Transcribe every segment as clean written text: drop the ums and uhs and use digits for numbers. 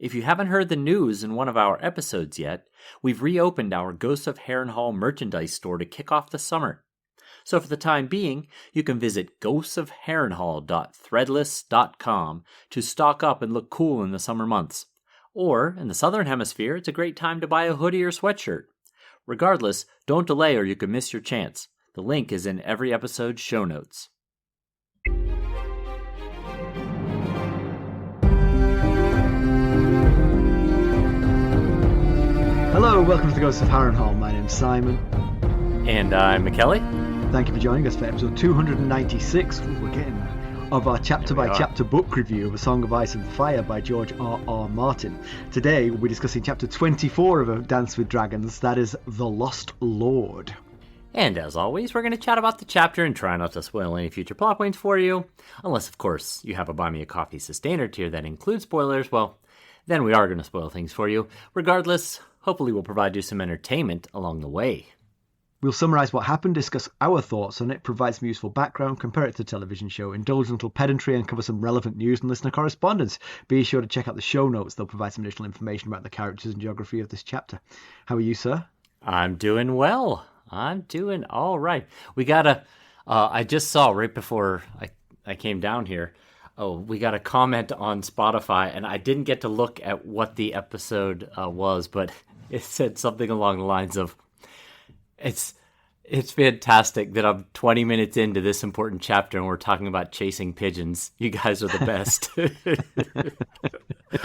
If you haven't heard the news in one of our episodes yet, we've reopened our Ghosts of Harrenhal merchandise store to kick off the summer. So for the time being, you can visit ghostsofharrenhal.threadless.com to stock up and look cool in the summer months. Or, in the southern hemisphere, it's a great time to buy a hoodie or sweatshirt. Regardless, don't delay or you could miss your chance. The link is in every episode's show notes. Hello, welcome to the Ghosts of Harrenhal. My name's Simon. And I'm Mackelly. Thank you for joining us for episode 296. We're getting there. Of our chapter-by-chapter book review of A Song of Ice and Fire by George R.R. Martin. Today, we'll be discussing chapter 24 of A Dance with Dragons, that is, The Lost Lord. And as always, we're going to chat about the chapter and try not to spoil any future plot points for you. Unless, of course, you have a Buy Me a Coffee Sustainer tier that includes spoilers, well, then we are going to spoil things for you. Regardless, hopefully we'll provide you some entertainment along the way. We'll summarise what happened, discuss our thoughts on it, provide some useful background, compare it to a television show, indulge in a little pedantry and cover some relevant news and listener correspondence. Be sure to check out the show notes. They'll provide some additional information about the characters and geography of this chapter. How are you, sir? I'm doing well. I'm doing all right. We got I just saw right before I came down here, we got a comment on Spotify, and I didn't get to look at what the episode was, but it said something along the lines of, It's fantastic that I'm 20 minutes into this important chapter and we're talking about chasing pigeons. You guys are the best.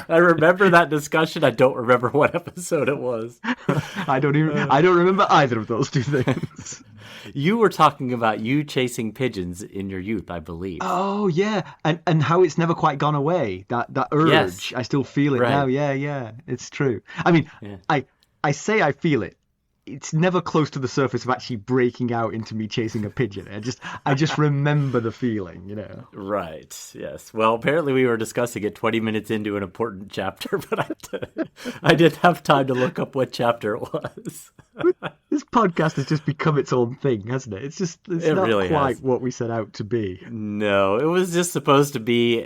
I remember that discussion. I don't remember what episode it was. I don't remember either of those two things. You were talking about you chasing pigeons in your youth, I believe. Oh, yeah. And how it's never quite gone away. That urge. Yes. I still feel it now. Yeah. It's true. I mean, yeah. I say I feel it. It's never close to the surface of actually breaking out into me chasing a pigeon. I just remember the feeling, you know. Right. Yes. Well, apparently we were discussing it 20 minutes into an important chapter, but I didn't have time to look up what chapter it was. This podcast has just become its own thing, hasn't it? It's not really quite what we set out to be. No, it was just supposed to be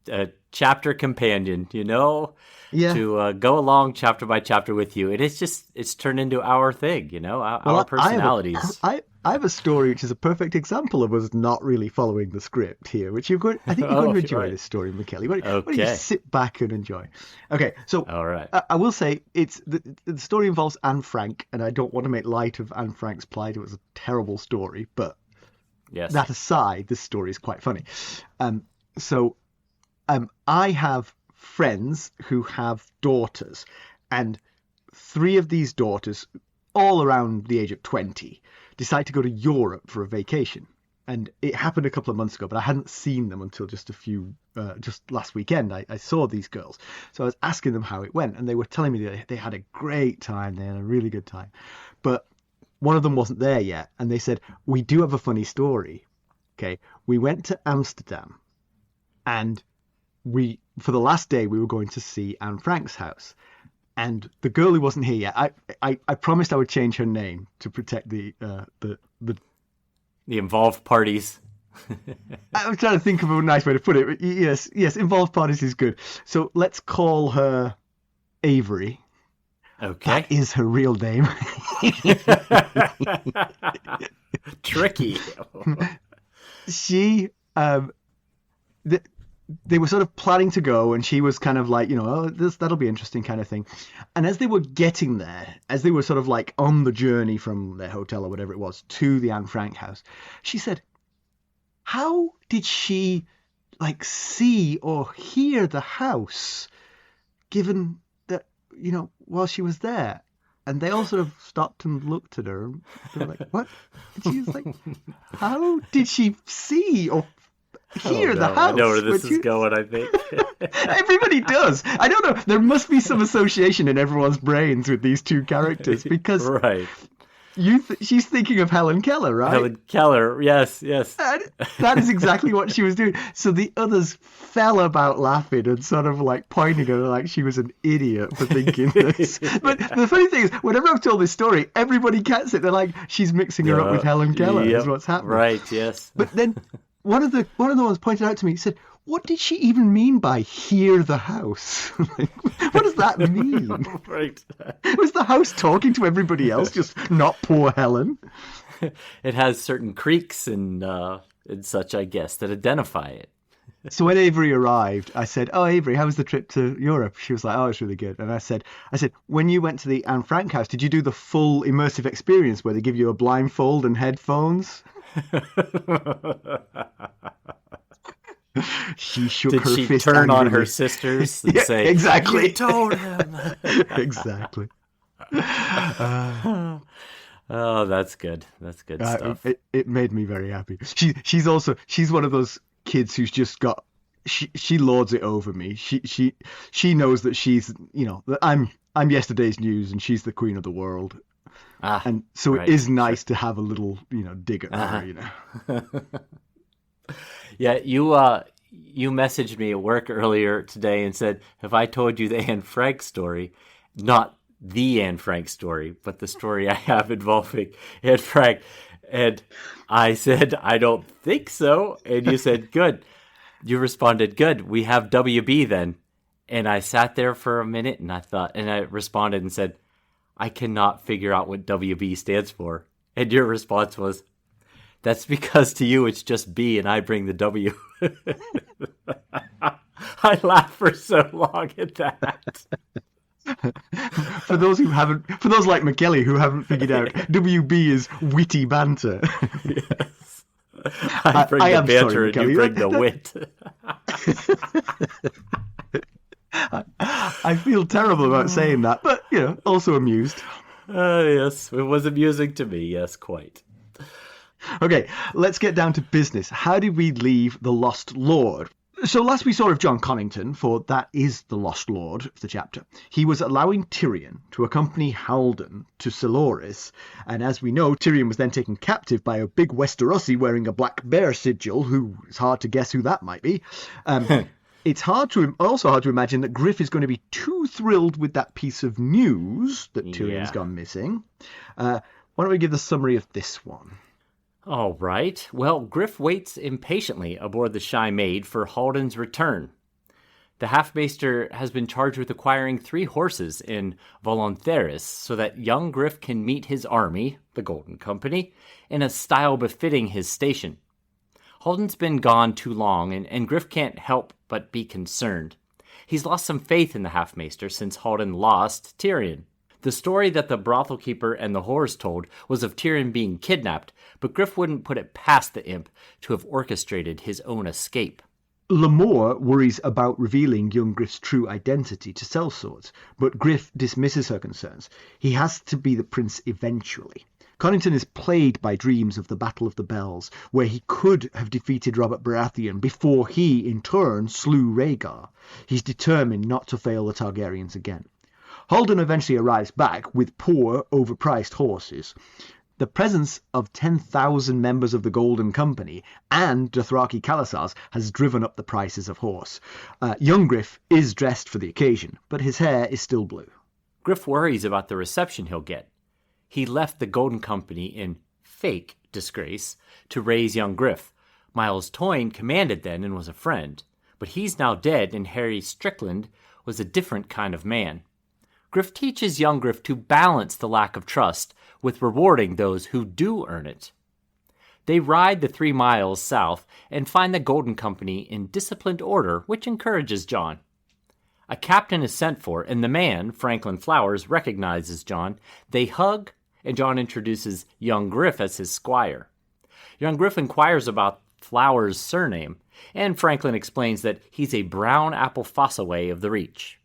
a chapter companion, you know? Yeah. To go along chapter by chapter with you. And it's turned into our thing, you know, our personalities. I have a story which is a perfect example of us not really following the script here, which I think you're going to enjoy this story, Mackelly. Why don't you sit back and enjoy? Okay, so all right. I will say the story involves Anne Frank, and I don't want to make light of Anne Frank's plight. It was a terrible story, but yes. That aside, this story is quite funny. I have friends who have daughters, and 3 of these daughters, all around the age of 20, decide to go to Europe for a vacation. And it happened a couple of months ago, but I hadn't seen them until just last weekend. I saw these girls. So I was asking them how it went, and they were telling me that they had a great time. They had a really good time. But one of them wasn't there yet, and they said, we do have a funny story. Okay, we went to Amsterdam, and for the last day, we were going to see Anne Frank's house. And the girl who wasn't here yet, I promised I would change her name to protect the involved parties. I was trying to think of a nice way to put it. But yes, involved parties is good. So let's call her Avery. Okay. That is her real name. Tricky. They were sort of planning to go, and she was kind of like, you know, that'll be interesting kind of thing. And as they were getting there, as they were sort of like on the journey from their hotel or whatever it was to the Anne Frank house, she said, how did she like see or hear the house given that, you know, while she was there? And they all sort of stopped and looked at her, and they were like, what? And she was like, how did she see or hear the house? I know where this is going, I think. Everybody does. I don't know. There must be some association in everyone's brains with these 2 characters, because right. She's thinking of Helen Keller, right? Helen Keller, yes. That is exactly what she was doing. So the others fell about laughing and sort of like pointing at her like she was an idiot for thinking this. But the funny thing is, whenever I've told this story, everybody gets it. They're like, she's mixing her up with Helen Keller, is what's happening. Right, yes. But then one of the ones pointed out to me, said, what did she even mean by hear the house? Like, what does that mean? Right. Was the house talking to everybody else, just not poor Helen? It has certain creaks and such, I guess, that identify it. So when Avery arrived, I said, "Oh, Avery, how was the trip to Europe?" She was like, "Oh, it's really good." And I said, "When you went to the Anne Frank house, did you do the full immersive experience where they give you a blindfold and headphones?" She shook Did her she fist turn on angrily. her sisters and Yeah, say, exactly. "You told him"? Exactly. Oh, that's good. That's good stuff. It made me very happy. She's one of those kids who's just got she lords it over me. She knows that she's that I'm yesterday's news and she's the queen of the world. And so right, it is nice to have a little dig at her. Yeah, you messaged me at work earlier today and said, "Have I told you the Anne Frank story?" Not the Anne Frank story, but the story I have involving Anne Frank. And I said, "I don't think so." And you said, "Good." You responded, "Good. We have WB then." And I sat there for a minute and I responded and said, "I cannot figure out what WB stands for." And your response was, "That's because to you it's just B and I bring the W." I laughed for so long at that. For those like Mackelly who haven't figured out, WB is witty banter. Yes. I bring the banter and you bring the wit. I feel terrible about saying that, but also amused. Yes, it was amusing to me. Yes, quite. Okay, let's get down to business. How did we leave the Lost Lord? So last we saw of Jon Connington, for that is the Lost Lord of the chapter, he was allowing Tyrion to accompany Haldon to Soloris, and as we know, Tyrion was then taken captive by a big Westerosi wearing a black bear sigil, who it's hard to guess who that might be. It's also hard to imagine that Griff is going to be too thrilled with that piece of news that Tyrion's gone missing. Why don't we give the summary of this one? All right. Well, Griff waits impatiently aboard the Shy Maid for Haldon's return. The Half-Maester has been charged with acquiring 3 horses in Volontheris so that young Griff can meet his army, the Golden Company, in a style befitting his station. Haldon's been gone too long, and Griff can't help but be concerned. He's lost some faith in the Half-Maester since Haldon lost Tyrion. The story that the brothel keeper and the whores told was of Tyrion being kidnapped, but Griff wouldn't put it past the imp to have orchestrated his own escape. Lamore worries about revealing young Griff's true identity to sellswords, but Griff dismisses her concerns. He has to be the prince eventually. Connington is plagued by dreams of the Battle of the Bells, where he could have defeated Robert Baratheon before he, in turn, slew Rhaegar. He's determined not to fail the Targaryens again. Haldon eventually arrives back with poor, overpriced horses. The presence of 10,000 members of the Golden Company and Dothraki Khalasars has driven up the prices of horse. Young Griff is dressed for the occasion, but his hair is still blue. Griff worries about the reception he'll get. He left the Golden Company in fake disgrace to raise young Griff. Miles Toyne commanded then and was a friend, but he's now dead and Harry Strickland was a different kind of man. Griff teaches young Griff to balance the lack of trust with rewarding those who do earn it. They ride the 3 miles south and find the Golden Company in disciplined order, which encourages Jon. A captain is sent for, and the man, Franklin Flowers, recognizes Jon. They hug, and Jon introduces young Griff as his squire. Young Griff inquires about Flowers' surname, and Franklin explains that he's a brown apple Fossaway of the Reach.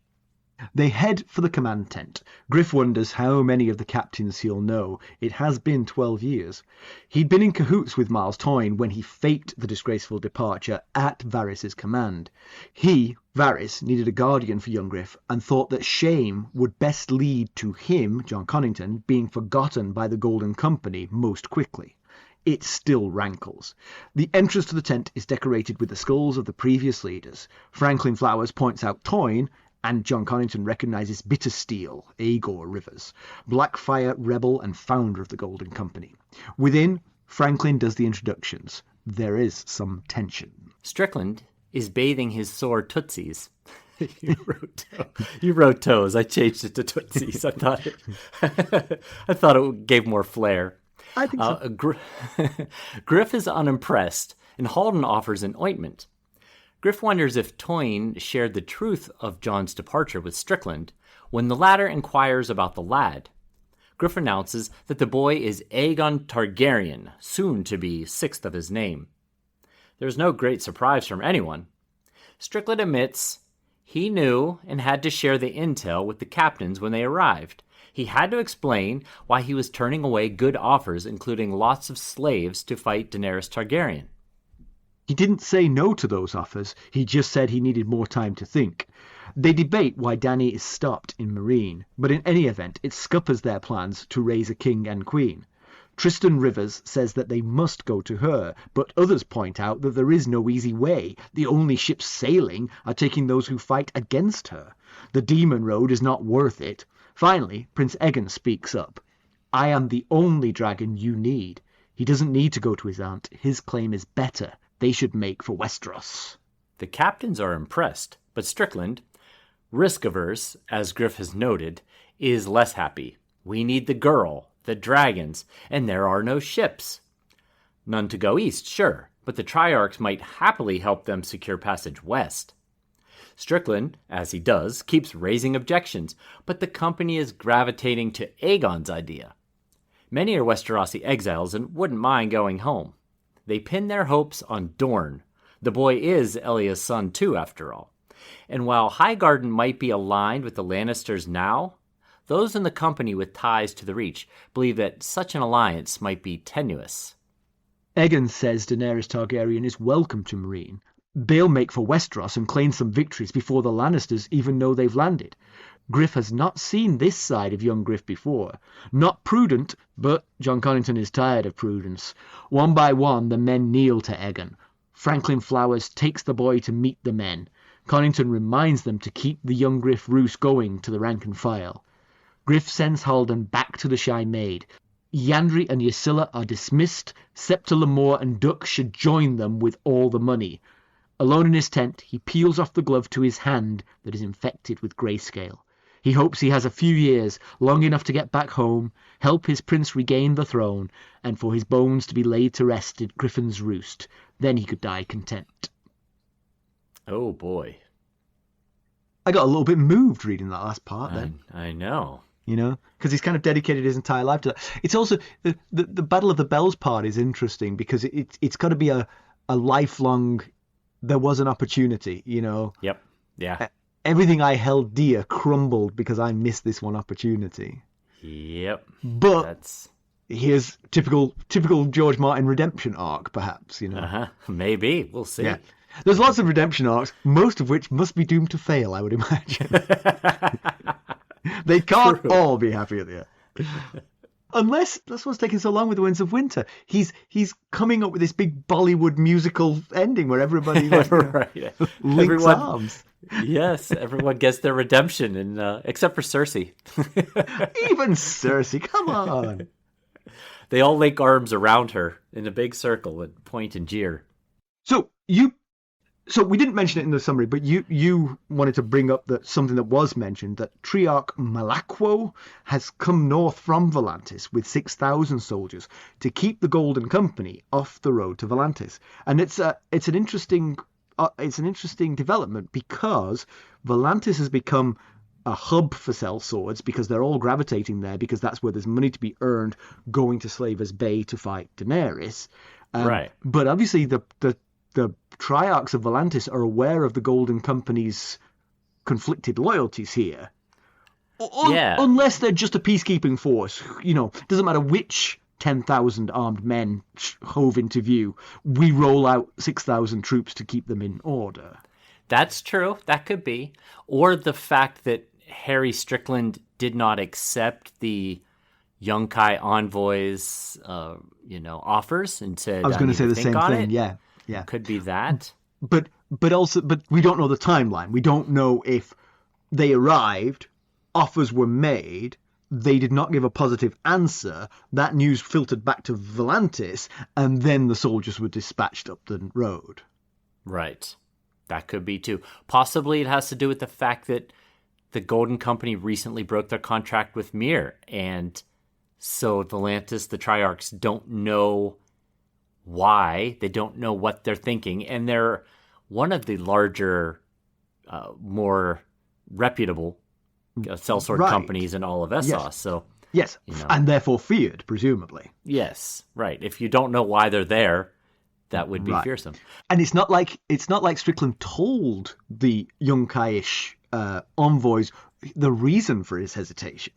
They head for the command tent. Griff wonders how many of the captains he'll know. It has been 12 years. He'd been in cahoots with Miles Toyne when he faked the disgraceful departure at Varys' command. He, Varys, needed a guardian for young Griff and thought that shame would best lead to him, Jon Connington, being forgotten by the Golden Company most quickly. It still rankles. The entrance to the tent is decorated with the skulls of the previous leaders. Franklin Flowers points out Toyne, and Jon Connington recognises Bittersteel, Aegor Rivers, Blackfire rebel and founder of the Golden Company. Within, Franklin does the introductions. There is some tension. Strickland is bathing his sore tootsies. You wrote toes. I changed it to tootsies. I thought it gave more flair. I think so. Griff is unimpressed, and Halden offers an ointment. Griff wonders if Tywin shared the truth of Jon's departure with Strickland when the latter inquires about the lad. Griff announces that the boy is Aegon Targaryen, soon to be sixth of his name. There's no great surprise from anyone. Strickland admits he knew and had to share the intel with the captains when they arrived. He had to explain why he was turning away good offers, including lots of slaves to fight Daenerys Targaryen. He didn't say no to those offers, he just said he needed more time to think. They debate why Dany is stopped in Meereen, but in any event, it scuppers their plans to raise a king and queen. Tristan Rivers says that they must go to her, but others point out that there is no easy way. The only ships sailing are taking those who fight against her. The Demon Road is not worth it. Finally, Prince Aegon speaks up. I am the only dragon you need. He doesn't need to go to his aunt. His claim is better. They should make for Westeros. The captains are impressed, but Strickland, risk-averse, as Griff has noted, is less happy. We need the girl, the dragons, and there are no ships. None to go east, sure, but the Triarchs might happily help them secure passage west. Strickland, as he does, keeps raising objections, but the company is gravitating to Aegon's idea. Many are Westerosi exiles and wouldn't mind going home. They pin their hopes on Dorne. The boy is Elya's son too, after all. And while Highgarden might be aligned with the Lannisters now, those in the company with ties to the Reach believe that such an alliance might be tenuous. Aegon says Daenerys Targaryen is welcome to Meereen. They'll make for Westeros and claim some victories before the Lannisters even know they've landed. Griff has not seen this side of young Griff before. Not prudent, but Jon Connington is tired of prudence. One by one, the men kneel to Aegon. Franklin Flowers takes the boy to meet the men. Connington reminds them to keep the young Griff ruse going to the rank and file. Griff sends Halden back to the Shy Maid. Yandri and Ysilla are dismissed. Septa Lemore and Duck should join them with all the money. Alone in his tent, he peels off the glove to his hand that is infected with greyscale. He hopes he has a few years, long enough to get back home, help his prince regain the throne, and for his bones to be laid to rest at Griffin's Roost. Then he could die content. Oh boy. I got a little bit moved reading that last part then. I know. You know, because he's kind of dedicated his entire life to that. It's also, the Battle of the Bells part is interesting because it's got to be a lifelong, there was an opportunity, you know. Yep, yeah. Everything I held dear crumbled because I missed this one opportunity. Yep. But here's typical George Martin redemption arc, perhaps, you know. Maybe. We'll see. Yeah. There's lots of redemption arcs, most of which must be doomed to fail, I would imagine. They can't all be happy at the end. Unless that's what's taking so long with the Winds of Winter. He's coming up with this big Bollywood musical ending where everybody links arms. Yes, everyone gets their redemption, and except for Cersei. Even Cersei, come on. They all link arms around her in a big circle and point and jeer. So we didn't mention it in the summary, but you wanted to bring up that something that was mentioned, that Triarch Malakwo has come north from Volantis with 6,000 soldiers to keep the Golden Company off the road to Volantis. And it's an interesting development because Volantis has become a hub for sellswords because they're all gravitating there because that's where there's money to be earned going to Slaver's Bay to fight Daenerys. Right. But obviously the Triarchs of Volantis are aware of the Golden Company's conflicted loyalties here. Unless they're just a peacekeeping force. You know, doesn't matter which 10,000 armed men hove into view. We roll out 6,000 troops to keep them in order. That's true. That could be. Or the fact that Harry Strickland did not accept the Yunkai envoys, offers and said, I was going to say the same thing. Yeah. Could be that. But we don't know the timeline. We don't know if they arrived, offers were made, they did not give a positive answer, that news filtered back to Volantis, and then the soldiers were dispatched up the road. Right. That could be too. Possibly it has to do with the fact that the Golden Company recently broke their contract with Myr, and so Volantis, the Triarchs, don't know why. They don't know what they're thinking, and they're one of the larger, more reputable sellsword companies in all of Essos. Yes. So yes, and therefore feared, presumably. Yes, right. If you don't know why they're there, that would be fearsome. And it's not like Strickland told the Yunkai-ish envoys the reason for his hesitation.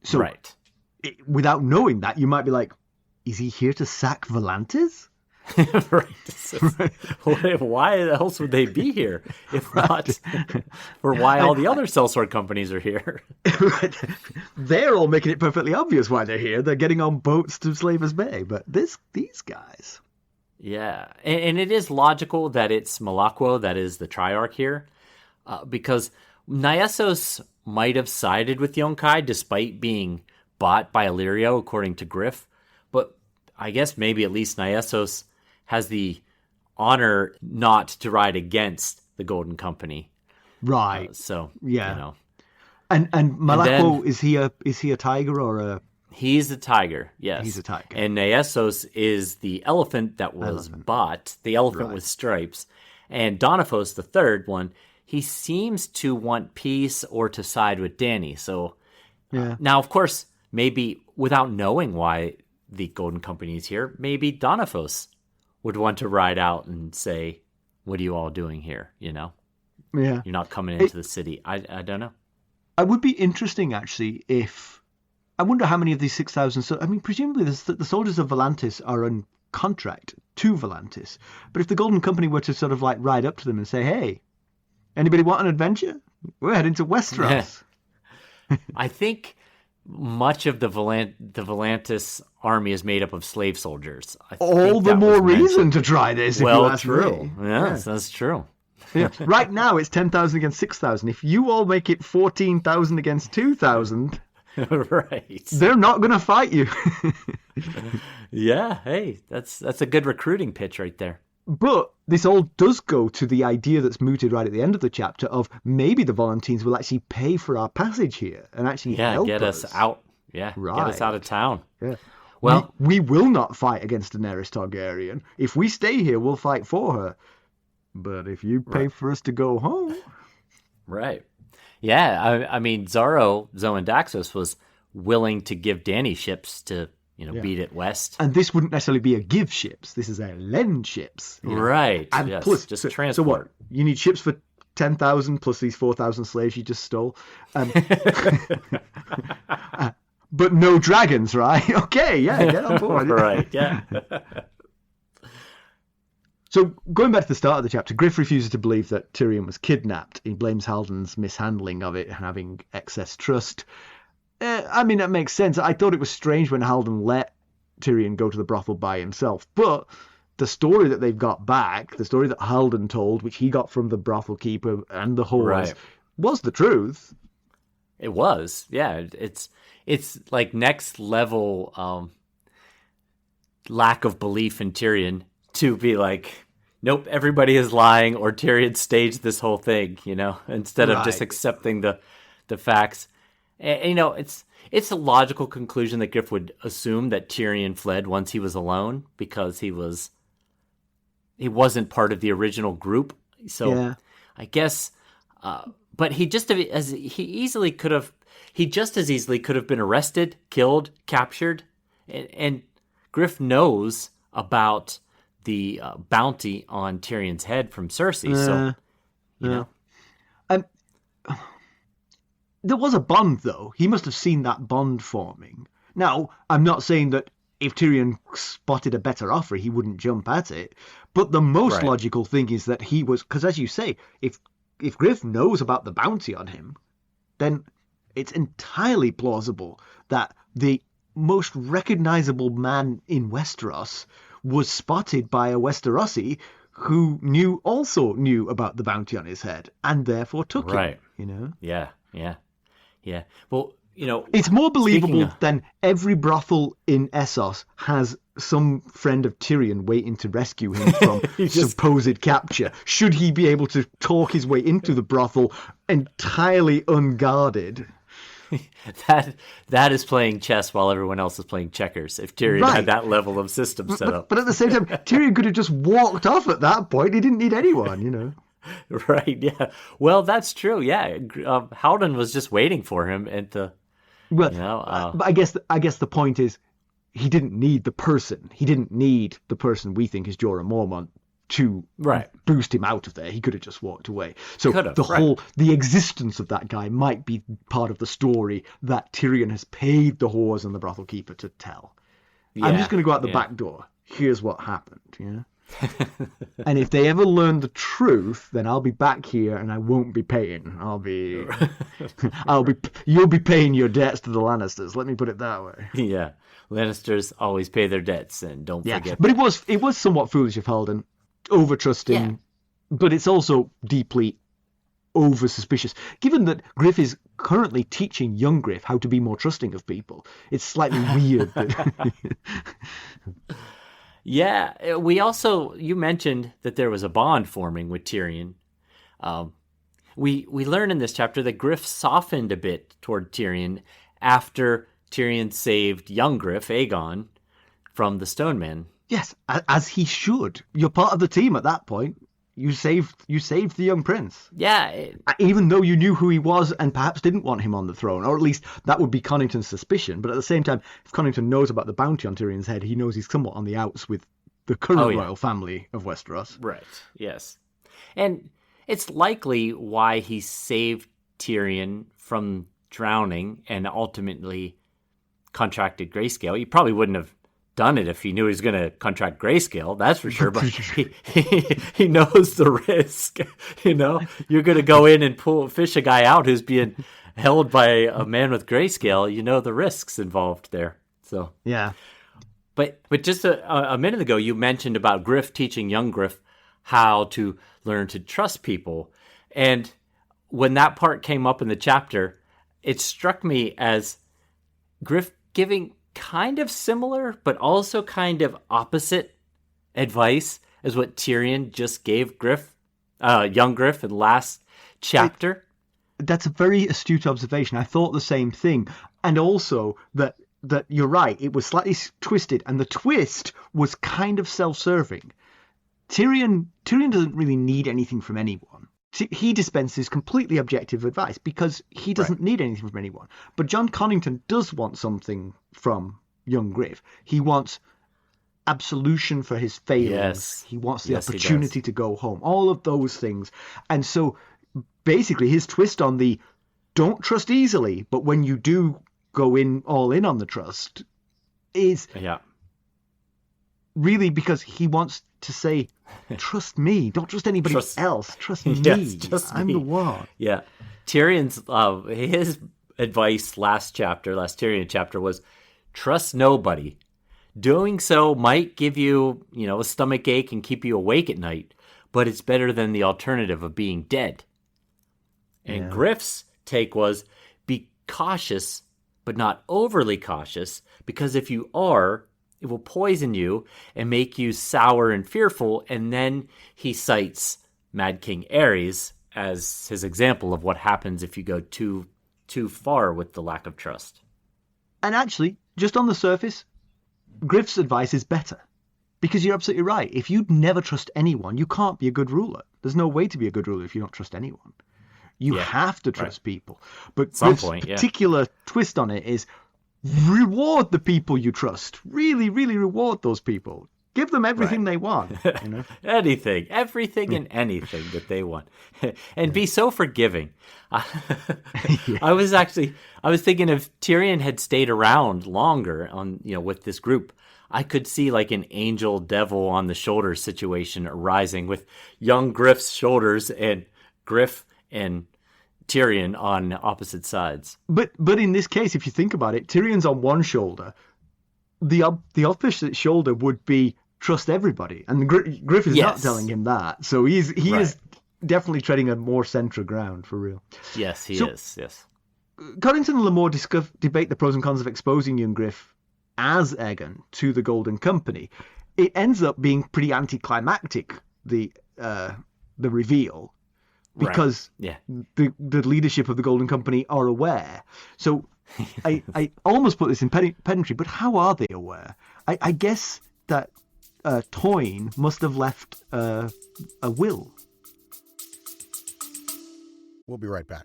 So without knowing that, you might be like, is he here to sack Volantis? Right. Why else would they be here if not for why all the other sellsword companies are here? They're all making it perfectly obvious why they're here. They're getting on boats to Slavers Bay, but these guys. Yeah, and it is logical that it's Malakwo that is the Triarch here, because Nyesos might have sided with Yunkai despite being bought by Illyrio, according to Griff, but I guess maybe at least Nyesos has the honor not to ride against the Golden Company. Right. And Malakwo, is he a tiger or a... He's a tiger, yes. He's a tiger. And Nyesos is the elephant that was bought, the elephant with stripes. And Donophos, the third one, he seems to want peace or to side with Dany. So now, of course, maybe without knowing why the Golden Company is here, maybe Donophos would want to ride out and say, what are you all doing here, Yeah. You're not coming into the city. I don't know. It would be interesting, actually, if... I wonder how many of these 6,000... So, I mean, presumably the soldiers of Volantis are on contract to Volantis. But if the Golden Company were to sort of like ride up to them and say, hey, anybody want an adventure? We're heading to Westeros. I think much of the Volantis army is made up of slave soldiers. All the more reason to try this, if you ask me. Yes, that's true. Yeah. Right now, it's 10,000 against 6,000. If you all make it 14,000 against 2,000... Right. They're not going to fight you. Yeah, hey, that's a good recruiting pitch right there. But this all does go to the idea that's mooted right at the end of the chapter of maybe the Volantines will actually pay for our passage here and actually help get us out. Yeah, get us out of town. Yeah. Well, we will not fight against Daenerys Targaryen. If we stay here, we'll fight for her. But if you pay for us to go home... Right. Yeah, I mean, Zoe and Daxos was willing to give Dany ships to, beat it west. And this wouldn't necessarily be a give ships. This is a lend ships. Right. And yes, plus, just transport. So what? You need ships for 10,000 plus these 4,000 slaves you just stole. But no dragons, right? Okay, yeah, get on board. Right, yeah. So, going back to the start of the chapter, Griff refuses to believe that Tyrion was kidnapped. He blames Haldon's mishandling of it and having excess trust. I mean, that makes sense. I thought it was strange when Haldon let Tyrion go to the brothel by himself. But the story that they've got back, the story that Haldon told, which he got from the brothel keeper and the whores, was the truth. It was, yeah. It's like next level lack of belief in Tyrion. To be like, nope, everybody is lying, or Tyrion staged this whole thing, instead of just accepting the facts. And, it's a logical conclusion that Griff would assume that Tyrion fled once he was alone because he wasn't part of the original group. So I guess, but he just as easily could have been arrested, killed, captured, and Griff knows about the bounty on Tyrion's head from Cersei. There was a bond, though. He must have seen that bond forming. Now, I'm not saying that if Tyrion spotted a better offer, he wouldn't jump at it. But the most logical thing is that he was... Because as you say, if Griff knows about the bounty on him, then it's entirely plausible that the most recognizable man in Westeros was spotted by a Westerosi who also knew about the bounty on his head and therefore took him. Yeah. Well, It's more believable of- than every brothel in Essos has some friend of Tyrion waiting to rescue him from supposed capture. Should he be able to talk his way into the brothel entirely unguarded? that is playing chess while everyone else is playing checkers. If Tyrion had that level of system set up. But at the same time, Tyrion could have just walked off at that point. He didn't need anyone, Right, yeah. Well, that's true, yeah. Howden was just waiting for him but I guess the point is he didn't need the person. He didn't need the person we think is Jorah Mormont to boost him out of there. He could have just walked away. So the existence of that guy might be part of the story that Tyrion has paid the whores and the brothel keeper to tell. Yeah, I'm just going to go out the back door. Here's what happened. And if they ever learn the truth, then I'll be back here and I won't be paying. You'll be paying your debts to the Lannisters. Let me put it that way. Yeah, Lannisters always pay their debts, and don't forget. But it was somewhat foolish of Haldon, over trusting, but it's also deeply over suspicious. Given that Griff is currently teaching young Griff how to be more trusting of people, it's slightly weird. Yeah, you mentioned that there was a bond forming with Tyrion. We learn in this chapter that Griff softened a bit toward Tyrion after Tyrion saved young Griff, Aegon, from the Stoneman. Yes, as he should. You're part of the team at that point. You saved the young prince. Yeah. Even though you knew who he was and perhaps didn't want him on the throne, or at least that would be Connington's suspicion. But at the same time, if Connington knows about the bounty on Tyrion's head, he knows he's somewhat on the outs with the current royal family of Westeros. Right, yes. And it's likely why he saved Tyrion from drowning and ultimately contracted greyscale. He probably wouldn't have done it if he knew he was going to contract grayscale, that's for sure. But he knows the risk. You're going to go in and fish a guy out who's being held by a man with grayscale. You know the risks involved there. So yeah. But just a minute ago, you mentioned about Griff teaching young Griff how to learn to trust people, and when that part came up in the chapter, it struck me as Griff giving kind of similar, but also kind of opposite advice as what Tyrion just gave young Griff in the last chapter. That's a very astute observation. I thought the same thing. And also that you're right, it was slightly twisted, and the twist was kind of self-serving. Tyrion doesn't really need anything from anyone. He dispenses completely objective advice because he doesn't need anything from anyone. But Jon Connington does want something from young Griff. He wants absolution for his failings. Yes. He wants the opportunity to go home. All of those things. And so basically his twist on the don't trust easily, but when you do go all in on the trust is really because he wants to say, trust me. Don't trust anybody else. Trust me. Yes, I'm the one. Yeah. Tyrion's his advice last Tyrion chapter was trust nobody. Doing so might give you, a stomach ache and keep you awake at night, but it's better than the alternative of being dead. And Griff's take was be cautious, but not overly cautious, because if you are, it will poison you and make you sour and fearful. And then he cites Mad King Aerys as his example of what happens if you go too far with the lack of trust. And actually, just on the surface, Griff's advice is better. Because you're absolutely right. If you never trust anyone, you can't be a good ruler. There's no way to be a good ruler if you don't trust anyone. You have to trust people. But Griff's particular twist on it is reward the people you trust. Really, really reward those people. Give them everything they want. Everything and anything that they want. And be so forgiving. I was thinking if Tyrion had stayed around longer with this group, I could see like an angel devil on the shoulder situation arising with young Griff's shoulders and Griff and Tyrion on opposite sides. But in this case, if you think about it, Tyrion's on one shoulder. The opposite shoulder would be trust everybody, and Griff is not telling him that. So he is definitely treading a more central ground for real. Yes, he is. Yes. Connington and Lamore debate the pros and cons of exposing Young Griff as Aegon to the Golden Company. It ends up being pretty anticlimactic, the reveal, because the leadership of the Golden Company are aware. So I almost put this in pedantry, but how are they aware? I guess that Toyne must have left a will. We'll be right back.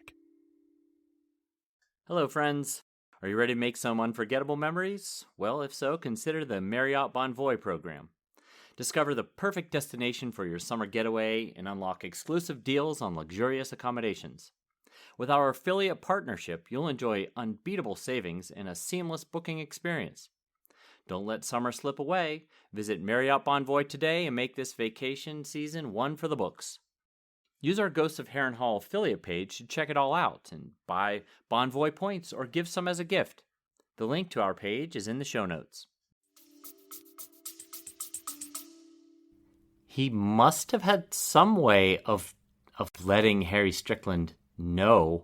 Hello, friends. Are you ready to make some unforgettable memories? Well, if so, consider the Marriott Bonvoy program. Discover the perfect destination for your summer getaway and unlock exclusive deals on luxurious accommodations. With our affiliate partnership, you'll enjoy unbeatable savings and a seamless booking experience. Don't let summer slip away. Visit Marriott Bonvoy today and make this vacation season one for the books. Use our Ghosts of Harrenhal affiliate page to check it all out and buy Bonvoy points or give some as a gift. The link to our page is in the show notes. He must have had some way of letting Harry Strickland know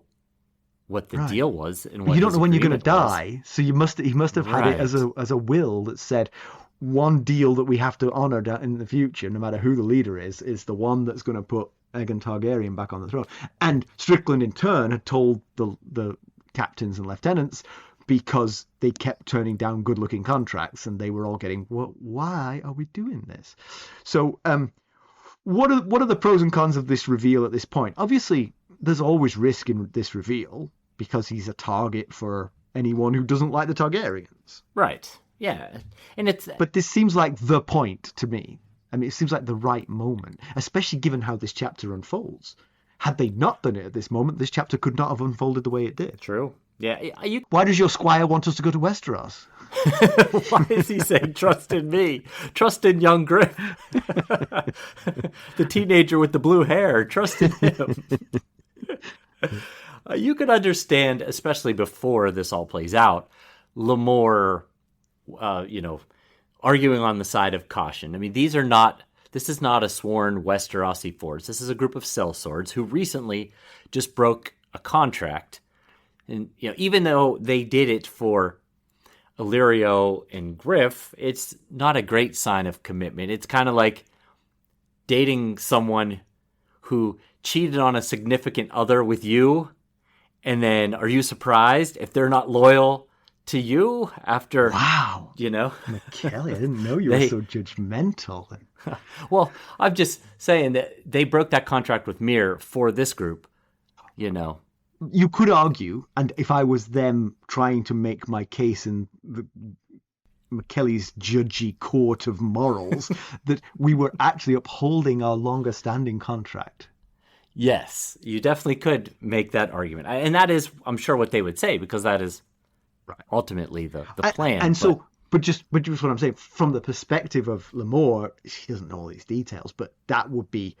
what the deal was and what you don't know when you're going to was. die, so he must have had it as a will that said one deal that we have to honor in the future, no matter who the leader is the one that's going to put Aegon Targaryen back on the throne. And Strickland in turn had told the captains and lieutenants, because they kept turning down good-looking contracts, and they were all getting, well, why are we doing this? So what are the pros and cons of this reveal at this point? Obviously, there's always risk in this reveal, because he's a target for anyone who doesn't like the Targaryens. Right, yeah. But this seems like the point to me. I mean, it seems like the right moment, especially given how this chapter unfolds. Had they not done it at this moment, this chapter could not have unfolded the way it did. True. Yeah. Why does your squire want us to go to Westeros? Why is he saying trust in me? Trust in young Griff. The teenager with the blue hair. Trust in him. You could understand, especially before this all plays out, Lamore, arguing on the side of caution. I mean, this is not a sworn Westerosi force. This is a group of sellswords who recently just broke a contract. And, even though they did it for Ilyrio and Griff, it's not a great sign of commitment. It's kind of like dating someone who cheated on a significant other with you, and then are you surprised if they're not loyal to you after? Wow. Mackelly, I didn't know you were so judgmental. Well, I'm just saying that they broke that contract with Myr for this group, You could argue, and if I was them trying to make my case in Mackelly's judgy court of morals, that we were actually upholding our longer standing contract. Yes, you definitely could make that argument. And that is, I'm sure, what they would say, because that is ultimately the plan. But just what I'm saying, from the perspective of Lamore, he doesn't know all these details, but that would be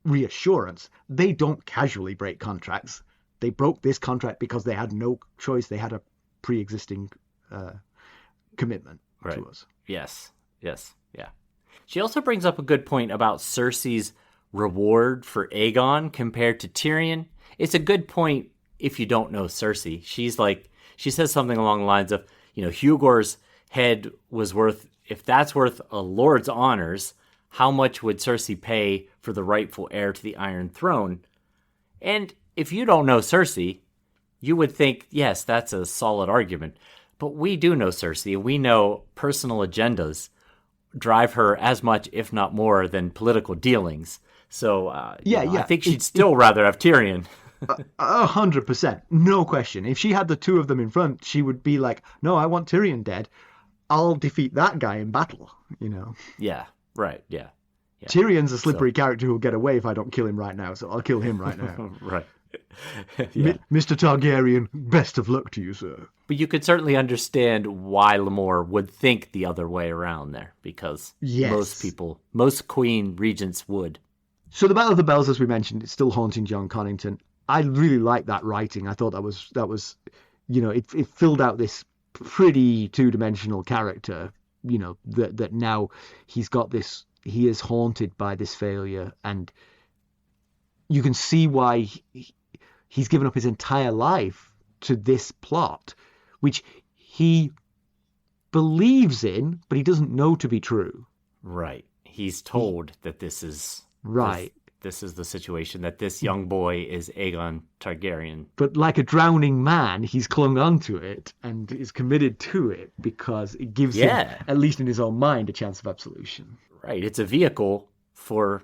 reassurance. They don't casually break contracts. They broke this contract because they had no choice. They had a pre-existing commitment to us. Yes, yeah. She also brings up a good point about Cersei's reward for Aegon compared to Tyrion. It's a good point if you don't know Cersei. She says something along the lines of, Hugor's head was worth, if that's worth a lord's honors, how much would Cersei pay for the rightful heir to the Iron Throne? And if you don't know Cersei, you would think, yes, that's a solid argument. But we do know Cersei, and we know personal agendas drive her as much, if not more, than political dealings. So, I think she'd still rather have Tyrion. 100%, no question. If she had the two of them in front, she would be like, no, I want Tyrion dead. I'll defeat that guy in battle, Yeah, right, yeah. Tyrion's a slippery character who'll get away if I don't kill him right now, so I'll kill him right now. Right. Mr. Targaryen, best of luck to you, sir. But you could certainly understand why Lamore would think the other way around there, because most queen regents would. So the Battle of the Bells, as we mentioned, it's still haunting Jon Connington. I really like that writing. I thought that was it filled out this pretty two-dimensional character, that now he's got this, he is haunted by this failure, and you can see why he's given up his entire life to this plot, which he believes in, but he doesn't know to be true. Right. He's told that this is right. This is the situation, that this young boy is Aegon Targaryen. But like a drowning man, he's clung on to it and is committed to it because it gives him, at least in his own mind, a chance of absolution. Right. It's a vehicle for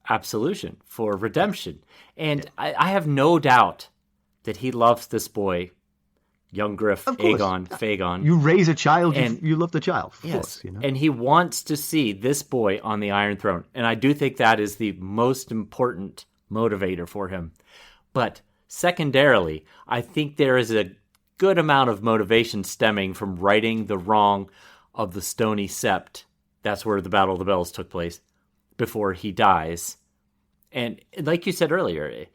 absolution, for redemption. And I have no doubt that he loves this boy, young Griff, Aegon. You raise a child, and you love the child, of course. You know? And he wants to see this boy on the Iron Throne. And I do think that is the most important motivator for him. But secondarily, I think there is a good amount of motivation stemming from righting the wrong of the Stony Sept. That's where the Battle of the Bells took place, before he dies. And like you said earlier,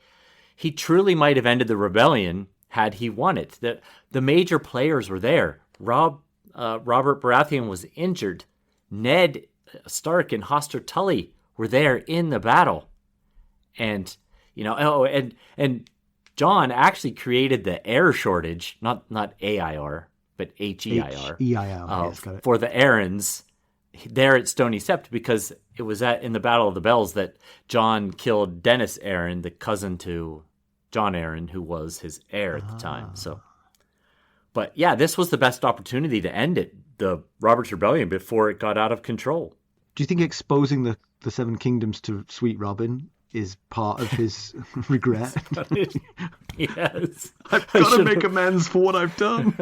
he truly might have ended the rebellion had he won it. The major players were there. Robert Baratheon was injured. Ned Stark and Hoster Tully were there in the battle. And, and Jon actually created the air shortage, not AIR, but HEIR. Yes, got it. For the Arryns there at Stony Sept, because it was in the Battle of the Bells that Jon killed Denys Arryn, the cousin to Jon Arryn, who was his heir at the time. So, but yeah, this was the best opportunity to end it, the Robert's Rebellion, before it got out of control. Do you think exposing the Seven Kingdoms to Sweet Robin is part of his regret? Yes. I've got to make amends for what I've done.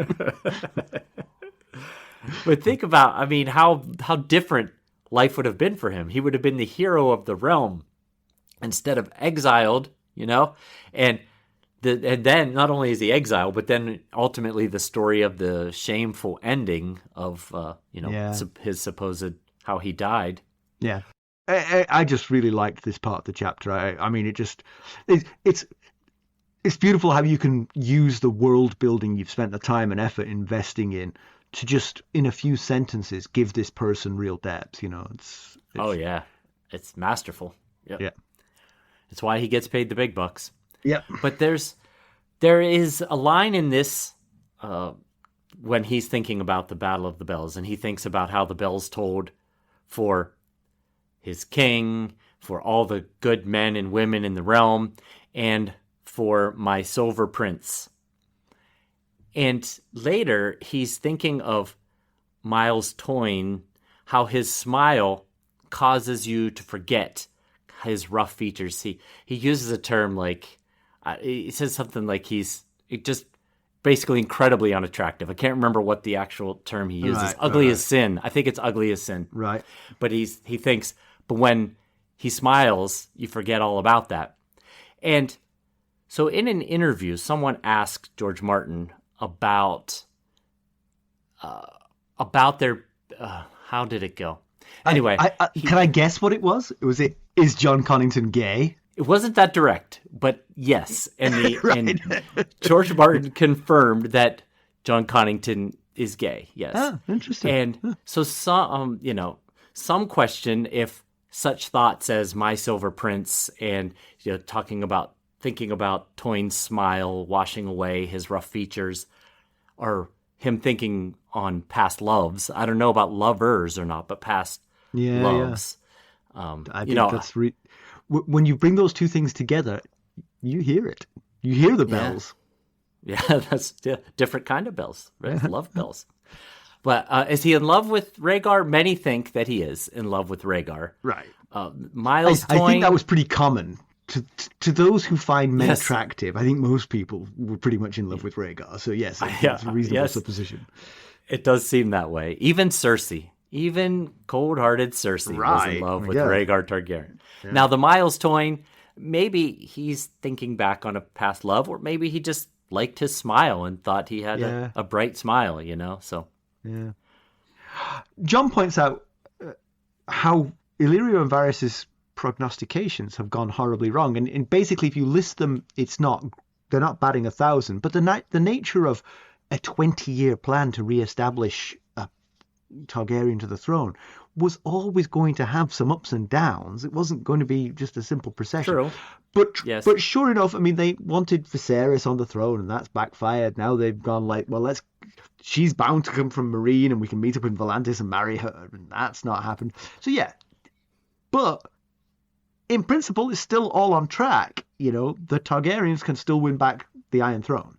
But think about, how different life would have been for him. He would have been the hero of the realm instead of exiled, and then not only is he exiled, but then ultimately the story of the shameful ending of, his supposed, how he died. Yeah. I just really liked this part of the chapter. It's beautiful how you can use the world building you've spent the time and effort investing in to just, in a few sentences, give this person real depth. Oh yeah, it's masterful. Yep. Yeah. It's why he gets paid the big bucks. Yep. But there is a line in this when he's thinking about the Battle of the Bells, and he thinks about how the bells tolled for his king, for all the good men and women in the realm, and for my silver prince. And later, he's thinking of Miles Toyne, how his smile causes you to forget his rough features. He uses a term like, he says something like he's just basically incredibly unattractive. I can't remember what the actual term he uses. Right, ugly right. as sin. I think it's ugly as sin. Right. But he thinks, but when he smiles, you forget all about that. And so in an interview, someone asked George Martin about their, how did it go? Anyway. Can I guess what it was? Is Jon Connington gay? It wasn't that direct, but yes. And Right. and George Martin confirmed that Jon Connington is gay. Yes. Ah, interesting. And so some question if such thoughts as My Silver Prince and thinking about Toyne's smile washing away his rough features, or him thinking on past loves. I don't know about lovers or not, but past loves. Yeah. I think that's when you bring those two things together, you hear it. You hear the bells. Yeah, that's a different kind of bells, right? Love bells. But is he in love with Rhaegar? Many think that he is in love with Rhaegar. Right. Miles Toyne, I think that was pretty common. To those who find men attractive, I think most people were pretty much in love with Rhaegar. So yes, it's a reasonable supposition. It does seem that way. Even Cersei, even cold-hearted Cersei was in love with Rhaegar Targaryen. Yeah. Now the Miles Toyne, maybe he's thinking back on a past love, or maybe he just liked his smile and thought he had a bright smile, So yeah. Jon points out how Illyrio and Varys' prognostications have gone horribly wrong, and basically, if you list them, they're not batting 1,000. But the nature of a 20-year plan to reestablish Targaryen to the throne was always going to have some ups and downs. It wasn't going to be just a simple procession. True. But Yes. but sure enough, I mean, they wanted Viserys on the throne, and that's backfired. Now they've gone like, well, she's bound to come from Meereen, and we can meet up in Volantis and marry her, and that's not happened. So yeah, but in principle, it's still all on track. You know, the Targaryens can still win back the Iron Throne.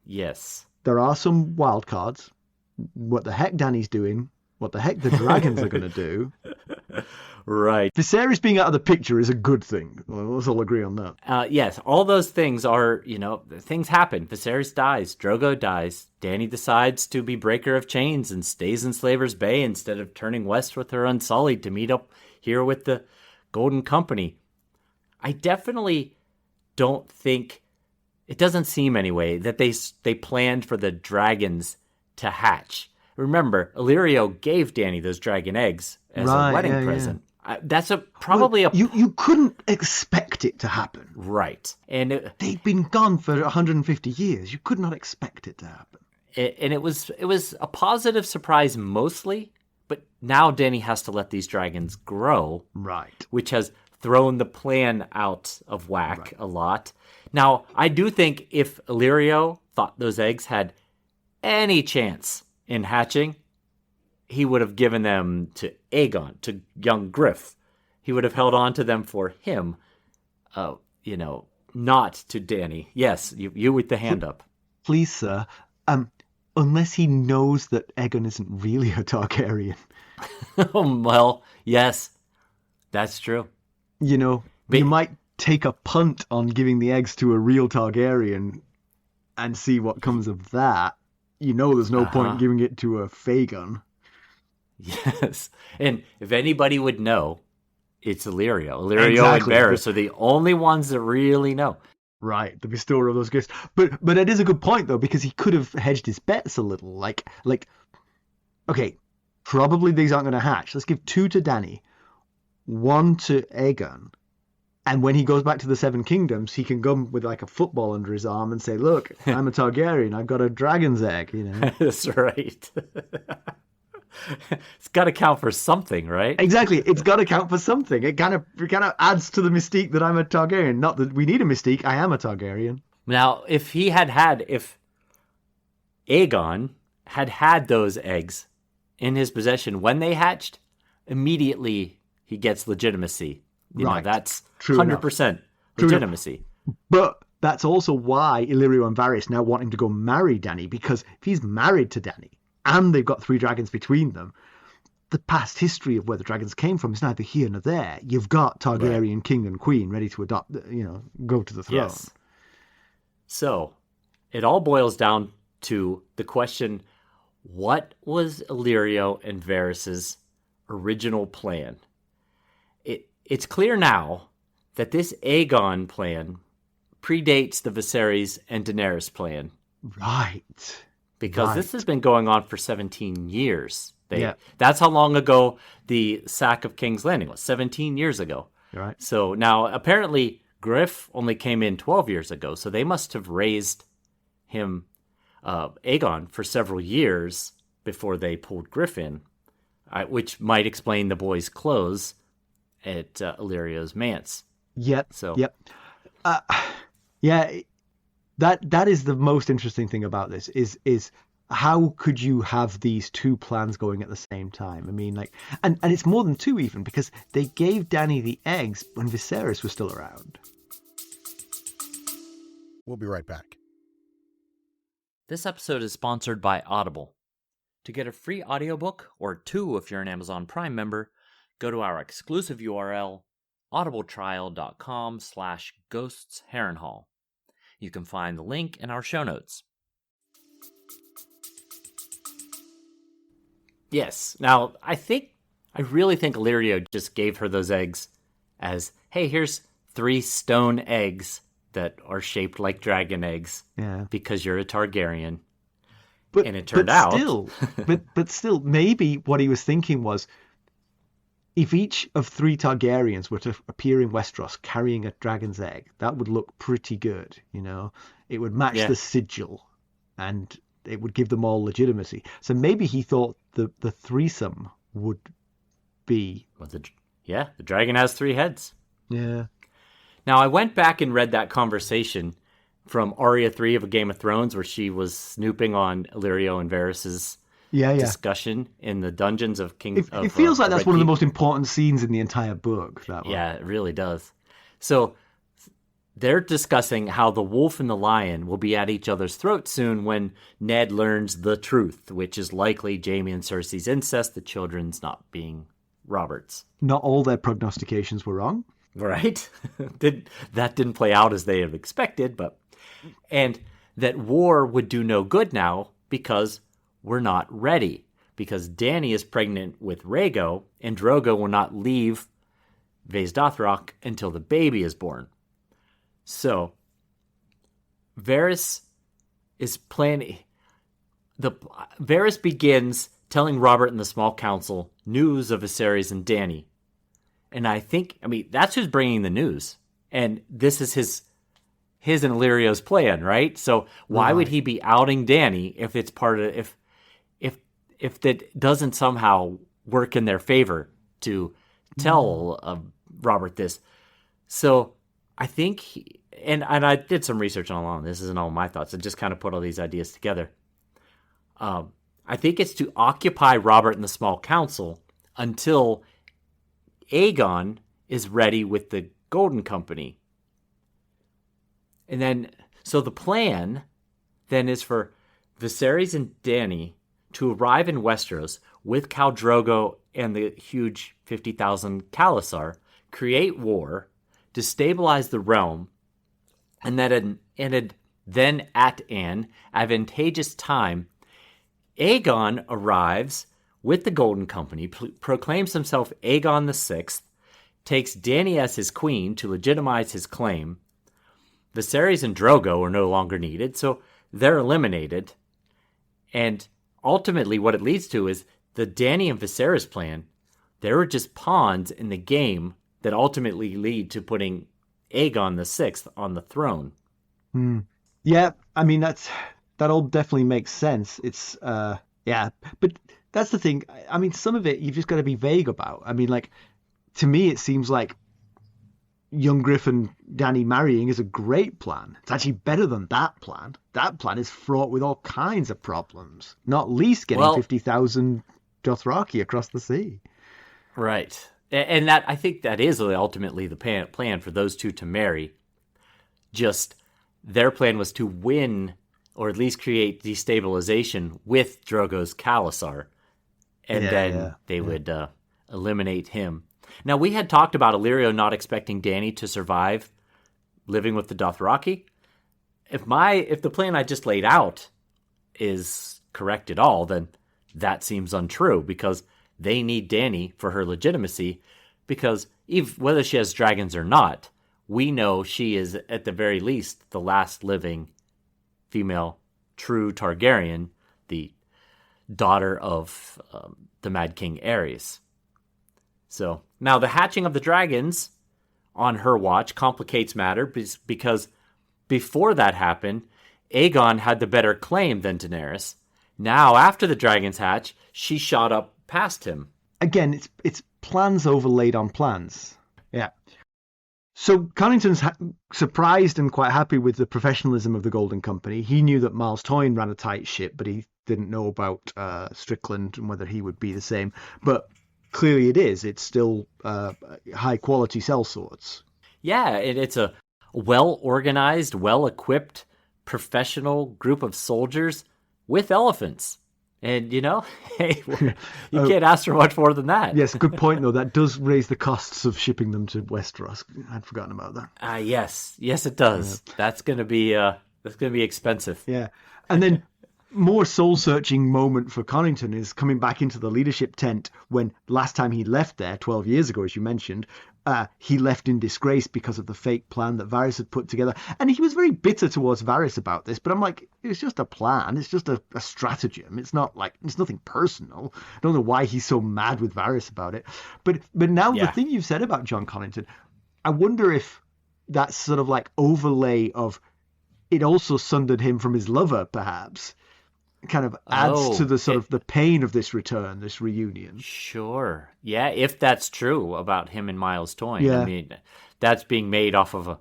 Yes. There are some wild cards. What the heck Dany's doing, what the heck the dragons are going to do. Right. Viserys being out of the picture is a good thing. Let's all agree on that. Yes, all those things are, things happen. Viserys dies. Drogo dies. Dany decides to be breaker of chains and stays in Slaver's Bay instead of turning west with her Unsullied to meet up here with the Golden Company. I definitely don't think, it doesn't seem anyway, that they planned for the dragons to hatch. Remember, Illyrio gave Dany those dragon eggs as a wedding present. That's probably you couldn't expect it to happen. Right. And they'd been gone for 150 years. You could not expect it to happen. And it was a positive surprise mostly, but now Dany has to let these dragons grow. Right. Which has thrown the plan out of whack a lot. Now, I do think if Illyrio thought those eggs had any chance in hatching, he would have given them to Aegon, to young Griff. He would have held on to them for him, not to Dany. Yes, you with the hand up. Please, sir. Unless he knows that Aegon isn't really a Targaryen. Well, yes, that's true. You might take a punt on giving the eggs to a real Targaryen and see what comes of that. There's no point giving it to a Fagon. Yes. And if anybody would know, it's Illyrio. Illyrio and Varys are the only ones that really know. Right, the bestower of those gifts. But it is a good point, though, because he could have hedged his bets a little. Like, okay, probably these aren't going to hatch. Let's give 2 to Dany, 1 to Aegon. And when he goes back to the Seven Kingdoms, he can come with like a football under his arm and say, look, I'm a Targaryen. I've got a dragon's egg, That's right. It's got to count for something, right? Exactly. It's got to count for something. It kind of adds to the mystique that I'm a Targaryen. Not that we need a mystique. I am a Targaryen. Now, if Aegon had those eggs in his possession when they hatched, immediately he gets legitimacy. That's true 100% legitimacy. But that's also why Illyrio and Varys now want him to go marry Dany, because if he's married to Dany and they've got 3 dragons between them, the past history of where the dragons came from is neither here nor there. You've got Targaryen king and queen ready to adopt, go to the throne. Yes. So it all boils down to the question, what was Illyrio and Varys's original plan? It's clear now that this Aegon plan predates the Viserys and Daenerys plan. Right. Because this has been going on for 17 years. That's how long ago the sack of King's Landing was, 17 years ago. Right. So now, apparently, Griff only came in 12 years ago, so they must have raised him, Aegon, for several years before they pulled Griff in, which might explain the boy's clothes at Illyrio's manse. Yep. So. Yep. That is the most interesting thing about this is how could you have these 2 plans going at the same time? I mean, and it's more than 2 even, because they gave Dany the eggs when Viserys was still around. We'll be right back. This episode is sponsored by Audible. To get a free audiobook, or 2 if you're an Amazon Prime member, go to our exclusive URL, audibletrial.com/ghostsharrenhal. You can find the link in our show notes. Yes. Now, I really think Illyrio just gave her those eggs as, hey, here's 3 stone eggs that are shaped like dragon eggs. Yeah. Because you're a Targaryen. But, and it turned out. but still, maybe what he was thinking was, if each of 3 Targaryens were to appear in Westeros carrying a dragon's egg, that would look pretty good, It would match the sigil. And it would give them all legitimacy. So maybe he thought the threesome would be. Well, the dragon has 3 heads. Yeah. Now, I went back and read that conversation from Arya 3 of A Game of Thrones where she was snooping on Illyrio and Varys's discussion in the dungeons of King. It feels like that's one of the most important scenes in the entire book. That one. Yeah, it really does. So they're discussing how the wolf and the lion will be at each other's throats soon when Ned learns the truth, which is likely Jaime and Cersei's incest, the children's not being Robert's. Not all their prognostications were wrong. Right? That didn't play out as they had expected, and that war would do no good now because we're not ready. Because Dany is pregnant with Rhaego, and Drogo will not leave Vaes Dothrak until the baby is born. So, Varys is planning. Varys begins telling Robert and the small council news of Viserys and Dany. And that's who's bringing the news. And this is his and Illyrio's plan, right? So why would he be outing Dany if it's part of if that doesn't somehow work in their favor to tell Robert this? So I think, and I did some research on this isn't all my thoughts. I just kind of put all these ideas together. I think it's to occupy Robert and the small council until Aegon is ready with the Golden Company. And then, so the plan then is for Viserys and Dany to arrive in Westeros with Khal Drogo and the huge 50,000 Khalasar, create war, destabilize the realm, and then at an advantageous time, Aegon arrives with the Golden Company, proclaims himself Aegon VI, takes Dany as his queen to legitimize his claim. Viserys and Drogo are no longer needed, so they're eliminated. And ultimately what it leads to is the Dany and Viserys plan. They were just pawns in the game that ultimately lead to putting Aegon VI on the throne. Yeah, I mean, that all definitely makes sense. It's, but that's the thing. I mean, some of it you've just got to be vague about. I mean, like, to me, it seems like Young Griff and Dany marrying is a great plan. It's actually better than that plan. That plan is fraught with all kinds of problems, not least getting 50,000 Dothraki across the sea. Right. And that, I think that is ultimately the plan for those two to marry. Just their plan was to win, or at least create destabilization with Drogo's Khalasar. And then they would eliminate him. Now, we had talked about Illyrio not expecting Dany to survive living with the Dothraki. If the plan I just laid out is correct at all, then that seems untrue, because they need Dany for her legitimacy, because whether she has dragons or not, we know she is, at the very least, the last living female true Targaryen, the daughter of the Mad King Aerys. So, now the hatching of the dragons on her watch complicates matter, because before that happened, Aegon had the better claim than Daenerys. Now, after the dragons hatch, she shot up past him. Again, it's plans overlaid on plans. Yeah. So Connington's surprised and quite happy with the professionalism of the Golden Company. He knew that Miles Toyne ran a tight ship, but he didn't know about Strickland and whether he would be the same. But clearly it is. It's still high-quality sellswords. Yeah, it's a well-organized, well-equipped, professional group of soldiers with elephants. And, hey, you can't ask for much more than that. Yes, good point, though. That does raise the costs of shipping them to Westeros. I'd forgotten about that. Yes, it does. Yeah. That's going to be expensive. Yeah, and then more soul-searching moment for Connington is coming back into the leadership tent when last time he left there, 12 years ago, as you mentioned, he left in disgrace because of the fake plan that Varys had put together. And he was very bitter towards Varys about this, but I'm like, it's just a plan. It's just a stratagem. It's nothing personal. I don't know why he's so mad with Varys about it. But now the thing you've said about Jon Connington, I wonder if that sort of like overlay of it also sundered him from his lover, perhaps. kind of adds to the sort it, of the pain of this return, this reunion. sure. Yeah, if that's true about him and Miles Toyne. I Yeah. mean, that's being made off of a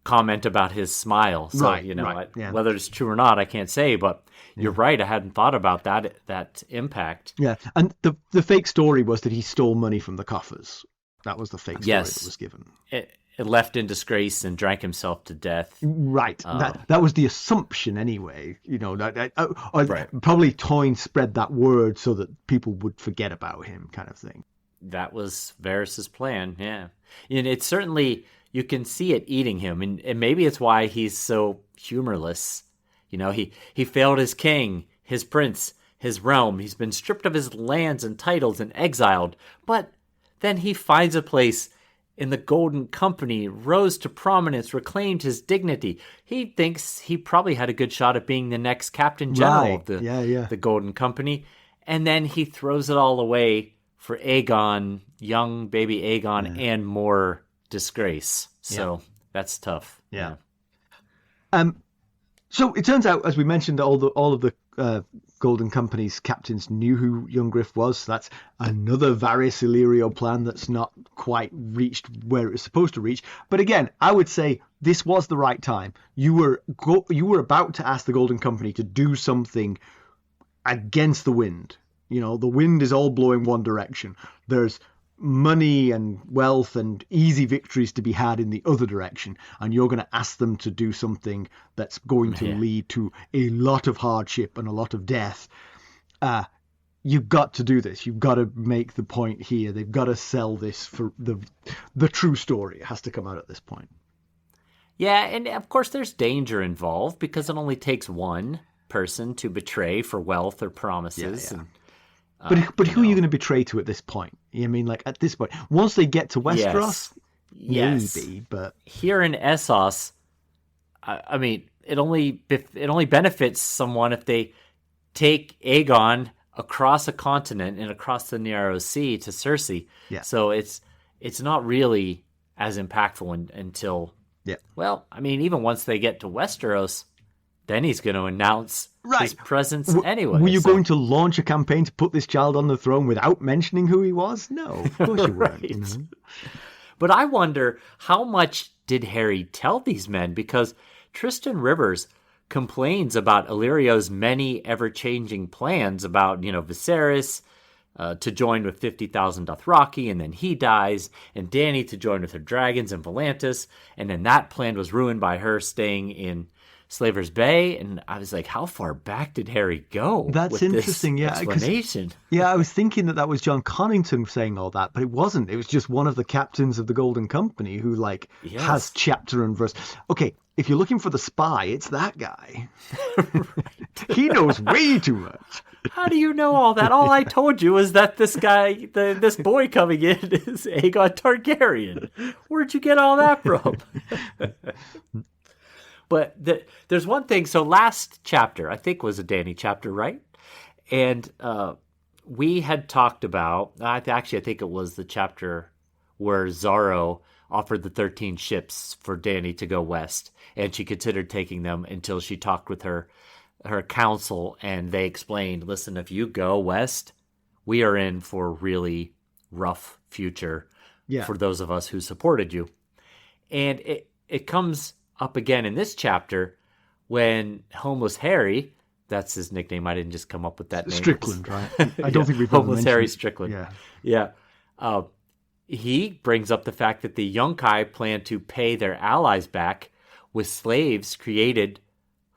comment about his smile. So, Right, right, yeah. whether it's true or not, I can't say, but you're right. I hadn't thought about that impact. Yeah, and the fake story was that he stole money from the coffers. That was the fake story Yes. that was given. It left in disgrace and drank himself to death. Right. That was the assumption anyway. Probably Toyne spread that word so that people would forget about him, kind of thing. That was Varys's plan, yeah. And it's certainly, you can see it eating him, and maybe it's why he's so humorless. He failed his king, his prince, his realm. He's been stripped of his lands and titles and exiled. But then he finds a place in the Golden Company, rose to prominence, reclaimed his dignity. He thinks he probably had a good shot at being the next Captain General of the Golden Company. And then he throws it all away for Aegon, young baby Aegon, and more disgrace. So that's tough. Yeah. So it turns out, as we mentioned, all of the Golden Company's captains knew who Young Griff was. So that's another Varys Illyrio plan that's not quite reached where it was supposed to reach. But again, I would say this was the right time. You were about to ask the Golden Company to do something against the wind. The wind is all blowing one direction. There's money and wealth and easy victories to be had in the other direction, and you're going to ask them to do something that's going to lead to a lot of hardship and a lot of death. You've got to do this. You've got to make the point here. They've got to sell this for the true story. It has to come out at this point. Yeah, and of course there's danger involved because it only takes one person to betray for wealth or promises. Yeah. But who are you going to betray to at this point? I mean, like at this point, once they get to Westeros, maybe. But here in Essos, I mean, it only benefits someone if they take Aegon across a continent and across the narrow sea to Cersei. Yeah. So it's not really as impactful until well, I mean, even once they get to Westeros, then he's going to announce his presence anyway. Were you going to launch a campaign to put this child on the throne without mentioning who he was? No, of course you weren't. But I wonder, how much did Harry tell these men? Because Tristan Rivers complains about Illyrio's many ever-changing plans about, Viserys to join with 50,000 Dothraki, and then he dies, and Dany to join with her dragons and Volantis, and then that plan was ruined by her staying in Slaver's Bay. And I was like, how far back did Harry go? That's interesting. Yeah, explanation. Yeah, I was thinking that was Jon Connington saying all that, but it wasn't. It was just one of the captains of the Golden Company who has chapter and verse. Okay, if you're looking for the spy, it's that guy. He knows way too much. How do you know all that? All I told you is that this guy, this boy coming in, is Aegon Targaryen. Where'd you get all that from? But there's one thing. So last chapter, I think, was a Dany chapter, right? And we had talked about, I think it was the chapter where Zorro offered the 13 ships for Dany to go west. And she considered taking them until she talked with her council. And they explained, listen, if you go west, we are in for a really rough future for those of us who supported you. And it comes up again in this chapter when Homeless Harry, that's his nickname, I didn't just come up with that name. Strickland, right? I don't think we've Homeless Harry Strickland. Yeah. He brings up the fact that the Yunkai plan to pay their allies back with slaves created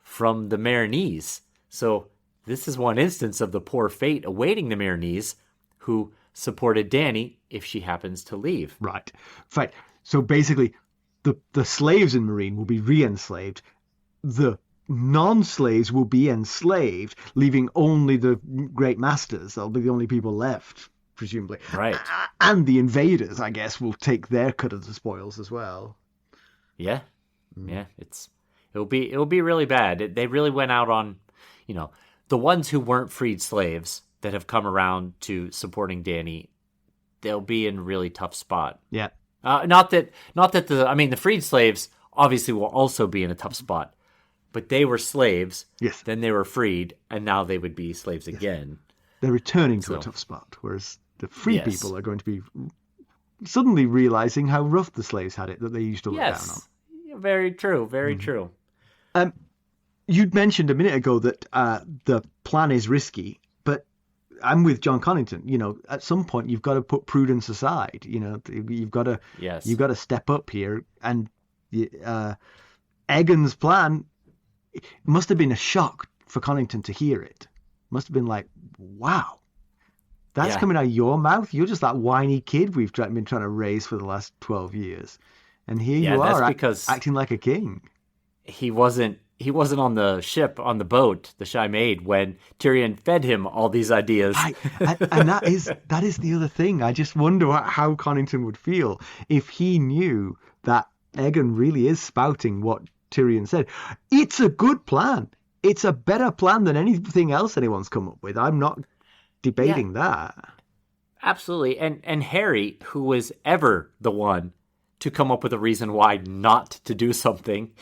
from the Meereenese. So this is one instance of the poor fate awaiting the Meereenese who supported Dany if she happens to leave. Right. So basically, the slaves in Meereen will be re-enslaved. The non-slaves will be enslaved, leaving only the great masters. They'll be the only people left, presumably. Right. And the invaders, I guess, will take their cut of the spoils as well. Yeah. Yeah. It'll be really bad. They really went out on, the ones who weren't freed slaves that have come around to supporting Dany. They'll be in a really tough spot. Yeah. Not that the freed slaves obviously will also be in a tough spot, but they were slaves. Yes. Then they were freed, and now they would be slaves again. They're returning to a tough spot, whereas the free Yes. people are going to be suddenly realizing how rough the slaves had it that they used to look down on. Yes, very true, very true. You'd mentioned a minute ago that the plan is risky, but I'm with Jon Connington. You know, at some point you've got to put prudence aside. You know, you've got to step up here. And Aegon's plan, it must have been a shock for Connington to hear it. Must have been like, wow, that's coming out of your mouth. You're just that whiny kid we've been trying to raise for the last 12 years, and here you are acting like a king. He wasn't on the ship, on the boat, the Shy Maid, when Tyrion fed him all these ideas. And that is the other thing. I just wonder how Connington would feel if he knew that Aegon really is spouting what Tyrion said. It's a good plan. It's a better plan than anything else anyone's come up with. I'm not debating that. Absolutely. And Harry, who was ever the one to come up with a reason why not to do something,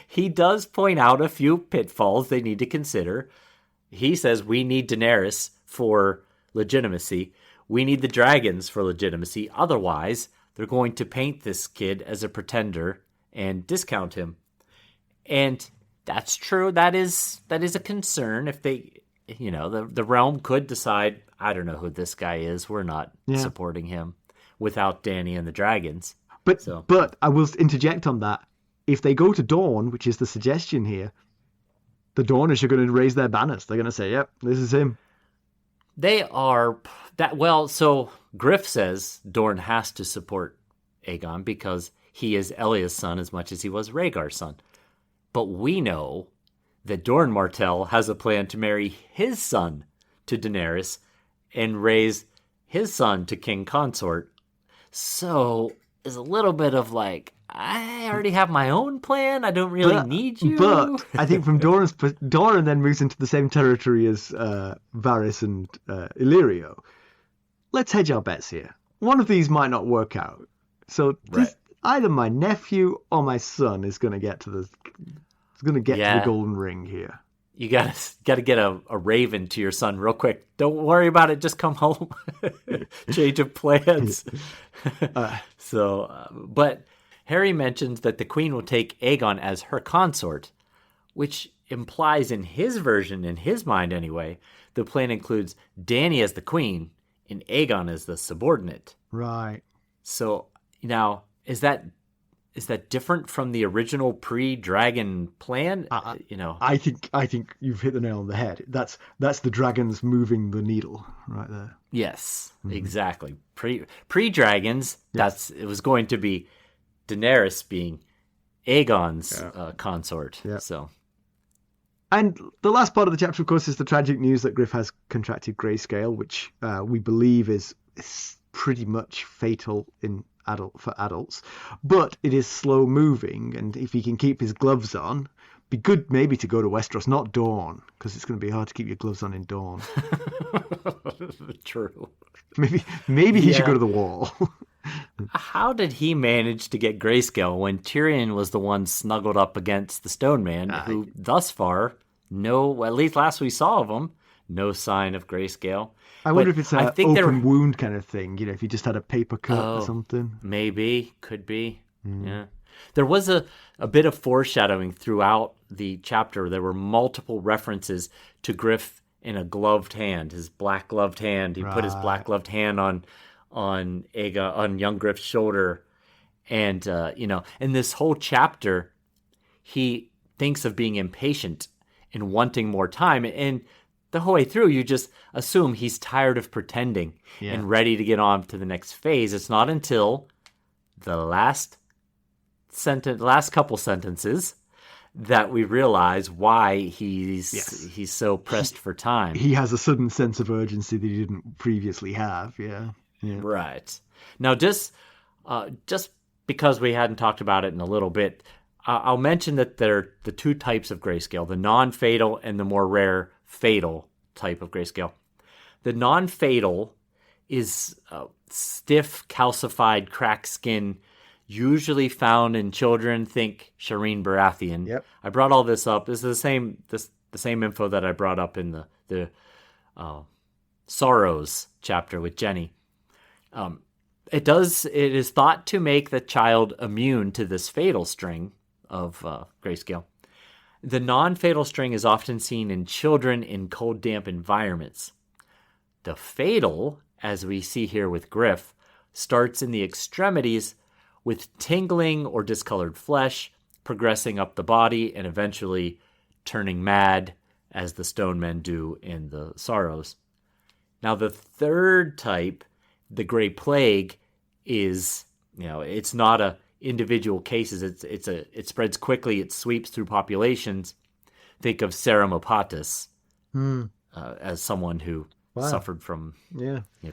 he does point out a few pitfalls they need to consider. He says we need Daenerys for legitimacy. We need the dragons for legitimacy. Otherwise, they're going to paint this kid as a pretender and discount him. And that's true. That is a concern. If they, the realm could decide, I don't know who this guy is. We're not supporting him without Dany and the dragons. But I will interject on that. If they go to Dawn, which is the suggestion here, the Dawners are going to raise their banners. They're going to say, yep, this is him. They are that. Well, so Griff says Dorne has to support Aegon because he is Elya's son as much as he was Rhaegar's son. But we know that Doran Martell has a plan to marry his son to Daenerys and raise his son to king consort. So there's a little bit of like, I already have my own plan. I don't really need you. But I think from Doran then moves into the same territory as Varys and Illyrio. Let's hedge our bets here. One of these might not work out. So either my nephew or my son is going to get to the golden ring here. You gotta get a raven to your son real quick. Don't worry about it. Just come home. Change of plans. But Harry mentions that the queen will take Aegon as her consort, which implies in his version, in his mind anyway, the plan includes Dany as the queen and Aegon as the subordinate. Right. So now, is that different from the original pre-dragon plan? I think you've hit the nail on the head. That's the dragons moving the needle right there. Yes, exactly. Pre-dragons, it was going to be Daenerys being Aegon's consort. Yeah. So, and the last part of the chapter, of course, is the tragic news that Griff has contracted greyscale, which we believe is pretty much fatal for adults, but it is slow moving, and if he can keep his gloves on, be good maybe to go to Westeros, not Dawn, because it's going to be hard to keep your gloves on in Dawn. True. Maybe he should go to the Wall. How did he manage to get grayscale when Tyrion was the one snuggled up against the Stone Man, who thus far, at least last we saw of him, no sign of grayscale. I wonder if it's an open wound kind of thing, if you just had a paper cut or something. Maybe, could be, yeah. There was a bit of foreshadowing throughout the chapter. There were multiple references to Griff in a gloved hand, his black gloved hand. He put his black gloved hand on Aegon, on Young Griff's shoulder. And, in this whole chapter, he thinks of being impatient and wanting more time. And the whole way through, you just assume he's tired of pretending and ready to get on to the next phase. It's not until the last couple sentences that we realize why he's so pressed for time. He has a sudden sense of urgency that he didn't previously have. Yeah. Right. Now, just because we hadn't talked about it in a little bit, I'll mention that there are the two types of grayscale: the non-fatal and the more rare fatal type of grayscale. The non-fatal is stiff, calcified, cracked skin. usually found in children. Think Shireen Baratheon. Yep. I brought all this up. This is the same info that I brought up in the Sorrows chapter with Jenny. It is thought to make the child immune to this fatal string of grayscale. The non-fatal string is often seen in children in cold, damp environments. The fatal, as we see here with Griff, starts in the extremities with tingling or discolored flesh, progressing up the body, and eventually turning mad, as the stone men do in the Sorrows. Now, the third type, the Grey Plague, is, it's not a individual cases. It spreads quickly. It sweeps through populations. Think of Ilyrio Mopatis as someone who suffered from,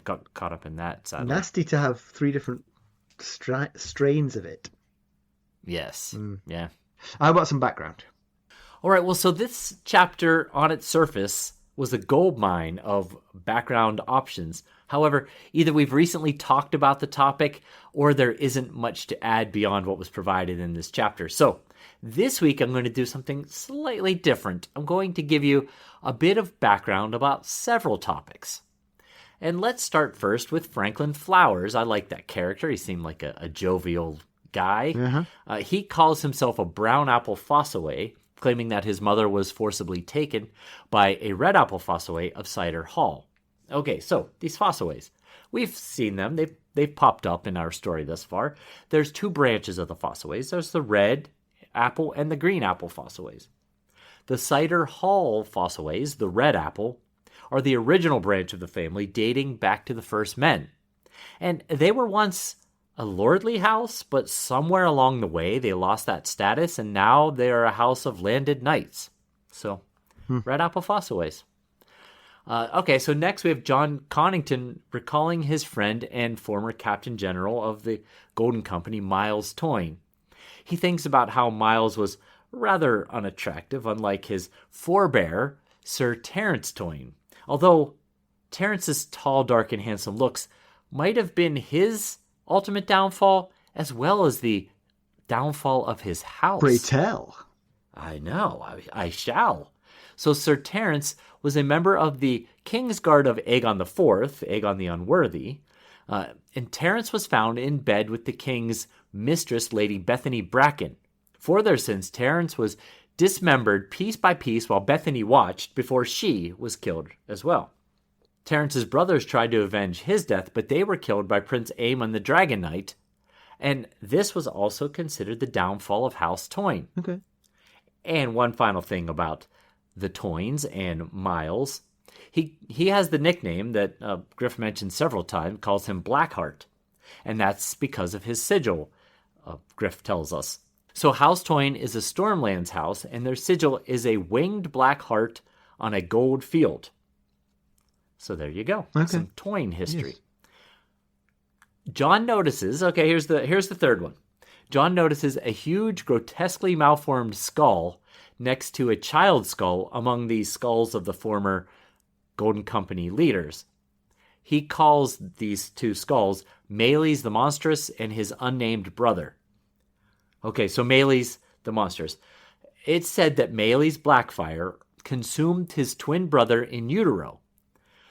got caught up in that. Sadly. Nasty to have 3 different strains of it. Yes. Yeah. How about some background? All right. Well, so this chapter on its surface was a gold mine of background options. However, either we've recently talked about the topic or there isn't much to add beyond what was provided in this chapter. So this week I'm going to do something slightly different. I'm going to give you a bit of background about several topics. And let's start first with Franklin Flowers. I like that character. He seemed like a jovial guy. Uh-huh. He calls himself a brown apple fossaway, claiming that his mother was forcibly taken by a red apple fossaway of Cider Hall. Okay, so these fossaways, we've seen them. They've popped up in our story thus far. There's 2 branches of the fossaways. There's the red apple and the green apple fossaways. The Cider Hall fossaways, the red apple, are the original branch of the family dating back to the first men. And they were once a lordly house, but somewhere along the way they lost that status, and now they are a house of landed knights. So, red apple fossaways. Okay, so next we have Jon Connington recalling his friend and former Captain General of the Golden Company, Miles Toyne. He thinks about how Miles was rather unattractive, unlike his forebear, Sir Terence Toyne. Although Terence's tall, dark, and handsome looks might have been his ultimate downfall, as well as the downfall of his house. Pray tell. I know, I shall. So Sir Terence was a member of the Kingsguard of Aegon IV, Aegon the Unworthy, and Terence was found in bed with the king's mistress, Lady Bethany Bracken. For their sins, Terence was dismembered piece by piece while Bethany watched before she was killed as well. Terence's brothers tried to avenge his death, but they were killed by Prince Aemon the Dragon Knight, and this was also considered the downfall of House Toyne. Okay. And one final thing about the Toynes and Miles. He has the nickname that Griff mentioned several times, calls him Blackheart, and that's because of his sigil, Griff tells us. So House Toyne is a Stormlands house, and their sigil is a winged black heart on a gold field. So there you go. Okay. Some Toyne history. Yes. Jon notices, okay, here's the third one. Jon notices a huge, grotesquely malformed skull next to a child skull among the skulls of the former Golden Company leaders. He calls these 2 skulls Meleys the Monstrous and his unnamed brother. Okay, so Meleys the Monstrous. It's said that Meleys Blackfire consumed his twin brother in utero.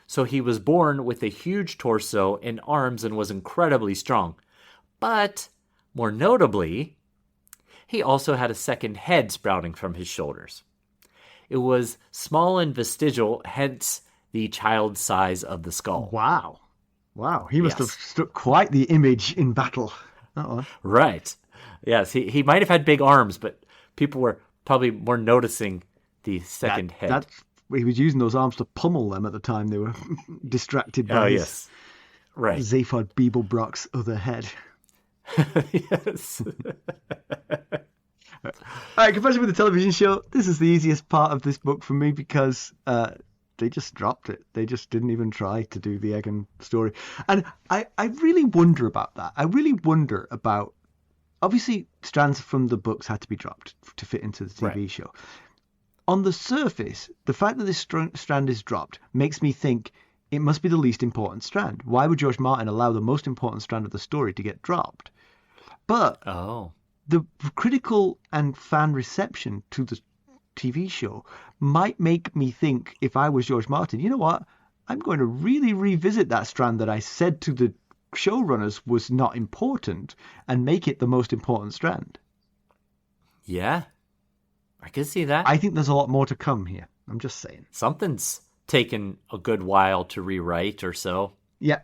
So he was born with a huge torso and arms and was incredibly strong. But, more notably, he also had a second head sprouting from his shoulders. It was small and vestigial, hence the child size of the skull. Wow. He must have struck quite the image in battle. Right. Yes, he might have had big arms, but people were probably more noticing the second head. He was using those arms to pummel them at the time. They were distracted by his right. Zaphod Beeblebrock's other head. Yes. All right, compared with the television show, this is the easiest part of this book for me because they just dropped it. They just didn't even try to do the Aegon story. And I really wonder about that. I really wonder about... Obviously, strands from the books had to be dropped to fit into the TV show. On the surface, the fact that this strand is dropped makes me think it must be the least important strand. Why would George Martin allow the most important strand of the story to get dropped? But Oh. the critical and fan reception to the TV show might make me think, if I was George Martin, you know what? I'm going to really revisit that strand that I said to the showrunners was not important and make it the most important strand. Yeah. I can see that. I think there's a lot more to come here. I'm just saying. Something's taken a good while to rewrite or so. Yeah.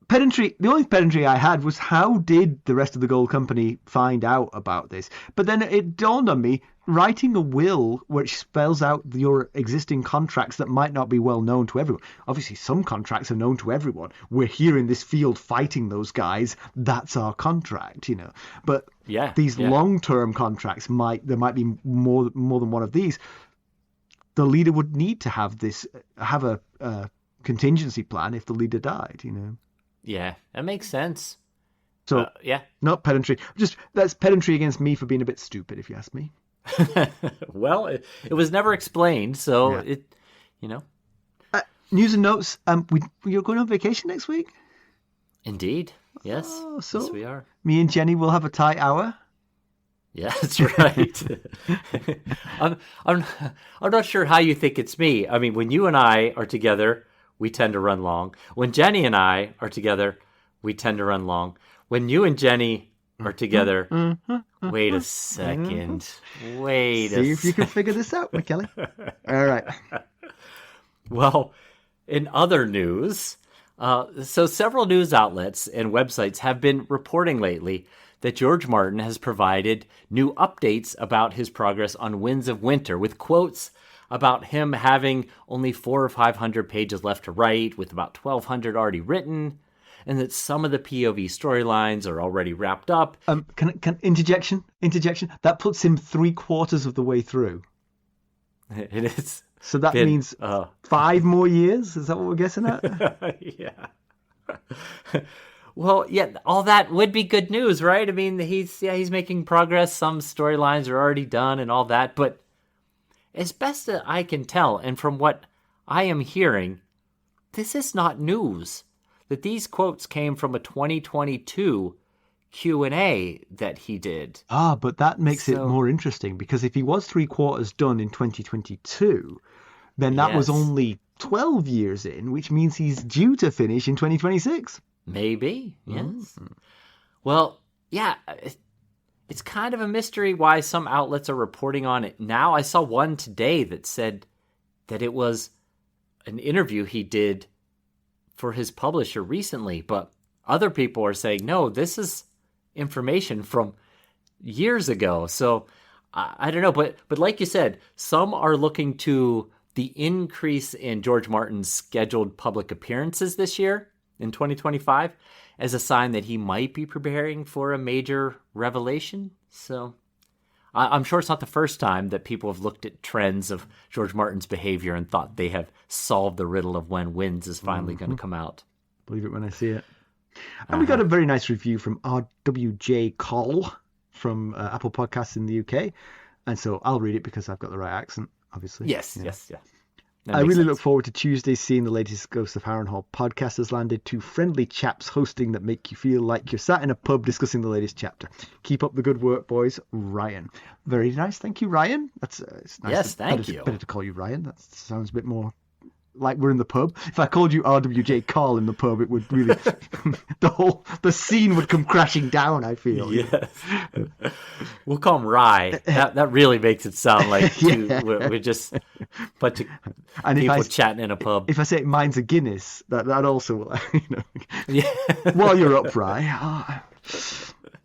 Pedantry. The only pedantry I had was, how did the rest of the Gold Company find out about this? But then it dawned on me, writing a will which spells out your existing contracts that might not be well known to everyone. Obviously, some contracts are known to everyone. We're here in this field fighting those guys. That's our contract, you know. But these long-term contracts there might be more than one of these. The leader would need to have a contingency plan if the leader died, you know. Yeah, that makes sense. So, not pedantry. That's pedantry against me for being a bit stupid, if you ask me. Well, it was never explained, so it, you know. News and notes. You're going on vacation next week? Indeed. Yes. Oh, so yes, we are. Me and Jenny will have a tight hour. Yeah, that's right. I'm not sure how you think it's me. I mean, when you and I are together, we tend to run long. When Jenny and I are together, we tend to run long. When you and Jenny are together, wait a second. See if you can figure this out, Mackelly. All right. Well, in other news, so several news outlets and websites have been reporting lately that George Martin has provided new updates about his progress on Winds of Winter, with quotes about him having only 400 or 500 pages left to write, with about 1,200 already written, and that some of the POV storylines are already wrapped up. Can interjection? That puts him 3/4 of the way through. It is. So that means 5 more years? Is that what we're guessing at? Yeah. Well, yeah, all that would be good news, right? I mean, he's making progress. Some storylines are already done and all that, but as best as I can tell, and from what I am hearing, this is not news. That these quotes came from a 2022 Q&A that he did. But that makes it more interesting, because if he was 3/4 done in 2022, then that was only 12 years in, which means he's due to finish in 2026. Maybe, yes. Well, yeah, it's kind of a mystery why some outlets are reporting on it now. I saw one today that said that it was an interview he did for his publisher recently, but other people are saying, no, this is information from years ago. So I don't know, but like you said, some are looking to the increase in George Martin's scheduled public appearances this year in 2025 as a sign that he might be preparing for a major revelation. So I'm sure it's not the first time that people have looked at trends of George Martin's behavior and thought they have solved the riddle of when Winds is finally going to come out. Believe it when I see it. And we got a very nice review from RWJ Call from Apple Podcasts in the UK. And so I'll read it because I've got the right accent, obviously. Yes. I really look forward to Tuesday seeing the latest Ghost of Harrenhal podcast has landed. 2 friendly chaps hosting that make you feel like you're sat in a pub discussing the latest chapter. Keep up the good work, boys. Ryan. Very nice. Thank you, Ryan. It's nice. Yes, thank you. Better to call you Ryan. That sounds a bit more like we're in the pub. If I called you RWJ Carl in the pub, it would really the scene would come crashing down, I feel. Yes. We'll call him Rye. That really makes it sound like we're just a bunch of people chatting in a pub. If I say mine's a Guinness, that also will, while you're up, Rye.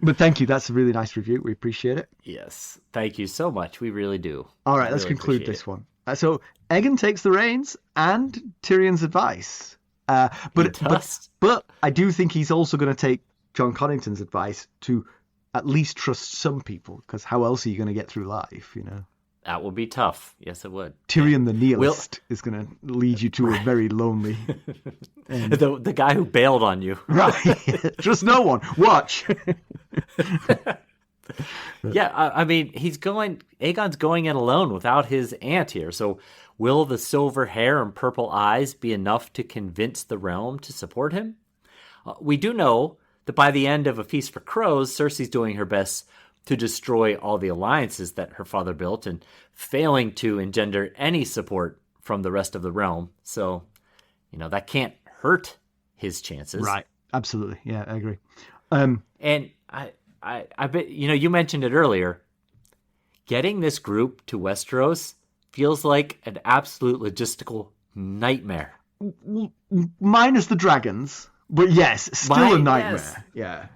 But thank you. That's a really nice review. We appreciate it. Yes. Thank you so much. We really do. All right, let's conclude this one. So Aegon takes the reins and Tyrion's advice. But I do think he's also going to take Jon Connington's advice to at least trust some people, because how else are you going to get through life, you know? That would be tough. Yes, it would. Tyrion the nihilist is going to lead you to a very lonely... The guy who bailed on you. Right. Trust no one. Watch. Yeah, I mean, Aegon's going in alone without his aunt here. So will the silver hair and purple eyes be enough to convince the realm to support him? We do know that by the end of A Feast for Crows, Cersei's doing her best to destroy all the alliances that her father built and failing to engender any support from the rest of the realm. So, that can't hurt his chances. Right. Absolutely. Yeah, I agree. And I bet, you mentioned it earlier. Getting this group to Westeros feels like an absolute logistical nightmare. Minus the dragons, but yes, still a nightmare. Yes. Yeah.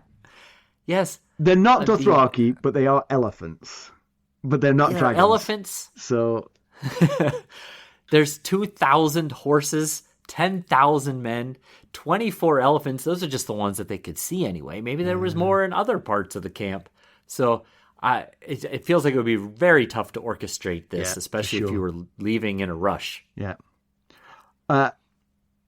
Yes. They're not Dothraki, but they are elephants. But they're not dragons. Elephants. So there's 2,000 horses, 10,000 men, 24 elephants. Those are just the ones that they could see anyway. Maybe there was more in other parts of the camp. So it feels like it would be very tough to orchestrate this, especially if you were leaving in a rush. Yeah.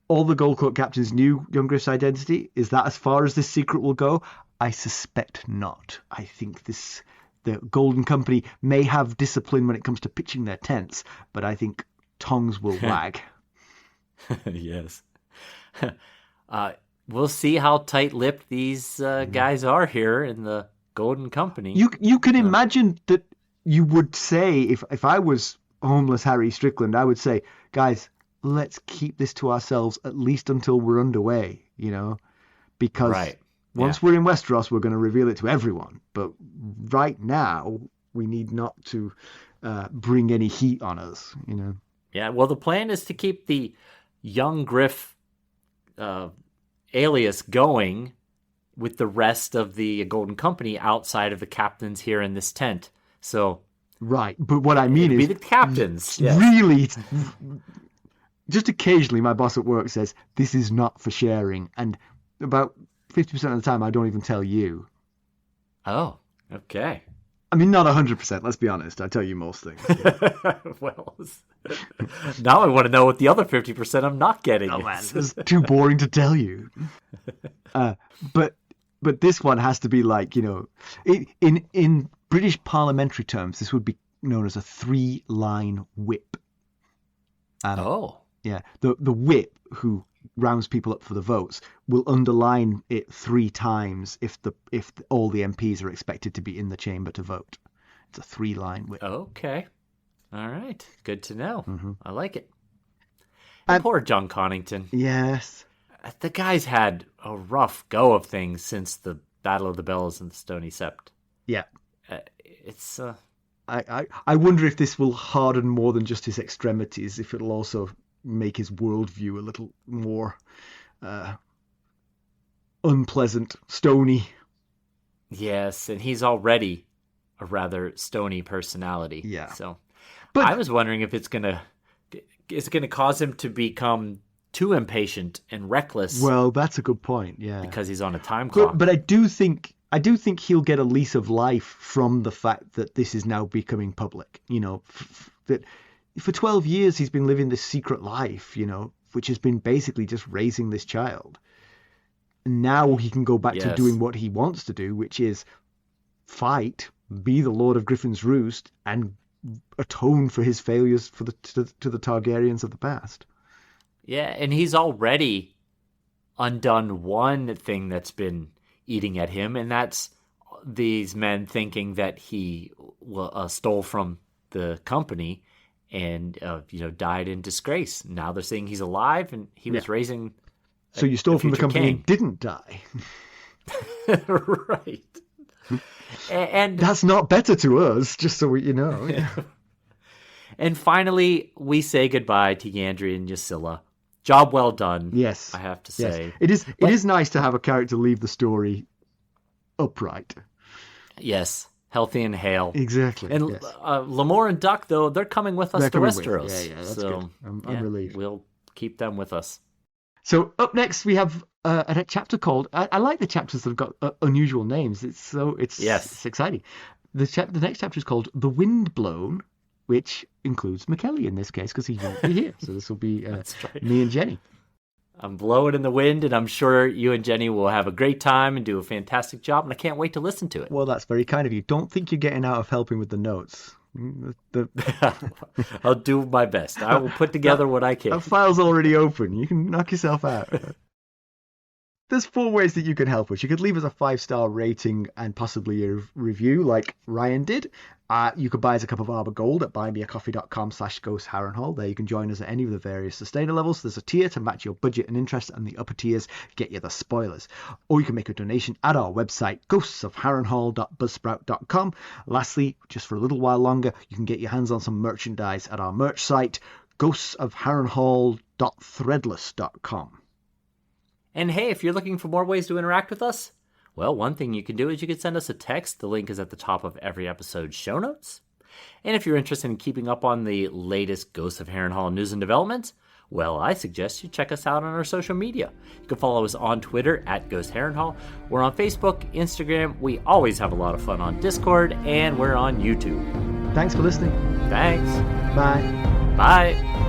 All the Gold Court captains knew Young Griff's identity. Is that as far as this secret will go? I suspect not. I think the Golden Company may have discipline when it comes to pitching their tents, but I think tongues will wag. Yes. We'll see how tight-lipped these guys are here in the Golden Company. You can imagine that you would say, if I was Homeless Harry Strickland, I would say, guys, let's keep this to ourselves at least until we're underway, because once we're in Westeros, we're going to reveal it to everyone. But right now, we need not to bring any heat on us, Yeah, well, the plan is to keep the Young Griff alias going with the rest of the Golden Company outside of the captains here in this tent. So, right, but what I mean is be the captains. Really, just occasionally, my boss at work says this is not for sharing, and about 50% of the time, I don't even tell you. Oh, okay. I mean, not 100%. Let's be honest. I tell you most things. Yeah. Well, now I want to know what the other 50% I'm not getting. Oh man, it's too boring to tell you. But this one has to be like, in British parliamentary terms, this would be known as a 3-line whip. Yeah, the whip who rounds people up for the votes will underline it 3 times if all the MPs are expected to be in the chamber to vote. It's a 3-line whip. Okay. All right. Good to know. Mm-hmm. I like it. And poor Jon Connington. Yes. The guy's had a rough go of things since the Battle of the Bells and the Stony Sept. Yeah. It's... I wonder if this will harden more than just his extremities, if it'll also make his worldview a little more unpleasant, stony. Yes, and he's already a rather stony personality. Yeah. So but I was wondering if it's gonna cause him to become too impatient and reckless. Well, that's a good point. Yeah. Because he's on a time clock. But I do think he'll get a lease of life from the fact that this is now becoming public. That for 12 years he's been living this secret life, which has been basically just raising this child. And now he can go back to doing what he wants to do, which is fight, be the Lord of Griffin's Roost, and atone for his failures to the Targaryens of the past. Yeah, and he's already undone one thing that's been eating at him, and that's these men thinking that he stole from the company and died in disgrace. Now they're saying he's alive and he was raising. So you stole from the company and didn't die. Right. And that's not better to us, just so you know. Yeah. And finally, we say goodbye to Yandri and Ysilla. Job well done. Yes, I have to say. Yes. It is nice to have a character leave the story upright. Yes, healthy and hale. Exactly. And yes. Lamore and Duck, though, they're coming with us to Westeros. Yeah, that's good. I'm relieved. We'll keep them with us. So up next we have a chapter called. I like the chapters that have got unusual names. It's exciting. The next chapter is called "The Wind Blown," which includes Mackelly in this case because he won't be here. So this will be me and Jenny. I'm blowing in the wind, and I'm sure you and Jenny will have a great time and do a fantastic job, and I can't wait to listen to it. Well, that's very kind of you. Don't think you're getting out of helping with the notes. I'll do my best. I will put together what I can. That file's already open. You can knock yourself out. There's 4 ways that you can help us. You could leave us a 5-star rating and possibly a review like Ryan did. You could buy us a cup of Arbor Gold at buymeacoffee.com/ghostharrenhal. There you can join us at any of the various sustainer levels. There's a tier to match your budget and interest, and the upper tiers get you the spoilers. Or you can make a donation at our website, ghostsofharrenhal.buzzsprout.com. Lastly, just for a little while longer, you can get your hands on some merchandise at our merch site, ghostsofharrenhal.threadless.com. And hey, if you're looking for more ways to interact with us, well, one thing you can do is you can send us a text. The link is at the top of every episode's show notes. And if you're interested in keeping up on the latest Ghosts of Harrenhal news and developments, well, I suggest you check us out on our social media. You can follow us on Twitter at Ghost Harrenhal. We're on Facebook, Instagram. We always have a lot of fun on Discord, and we're on YouTube. Thanks for listening. Thanks. Bye. Bye.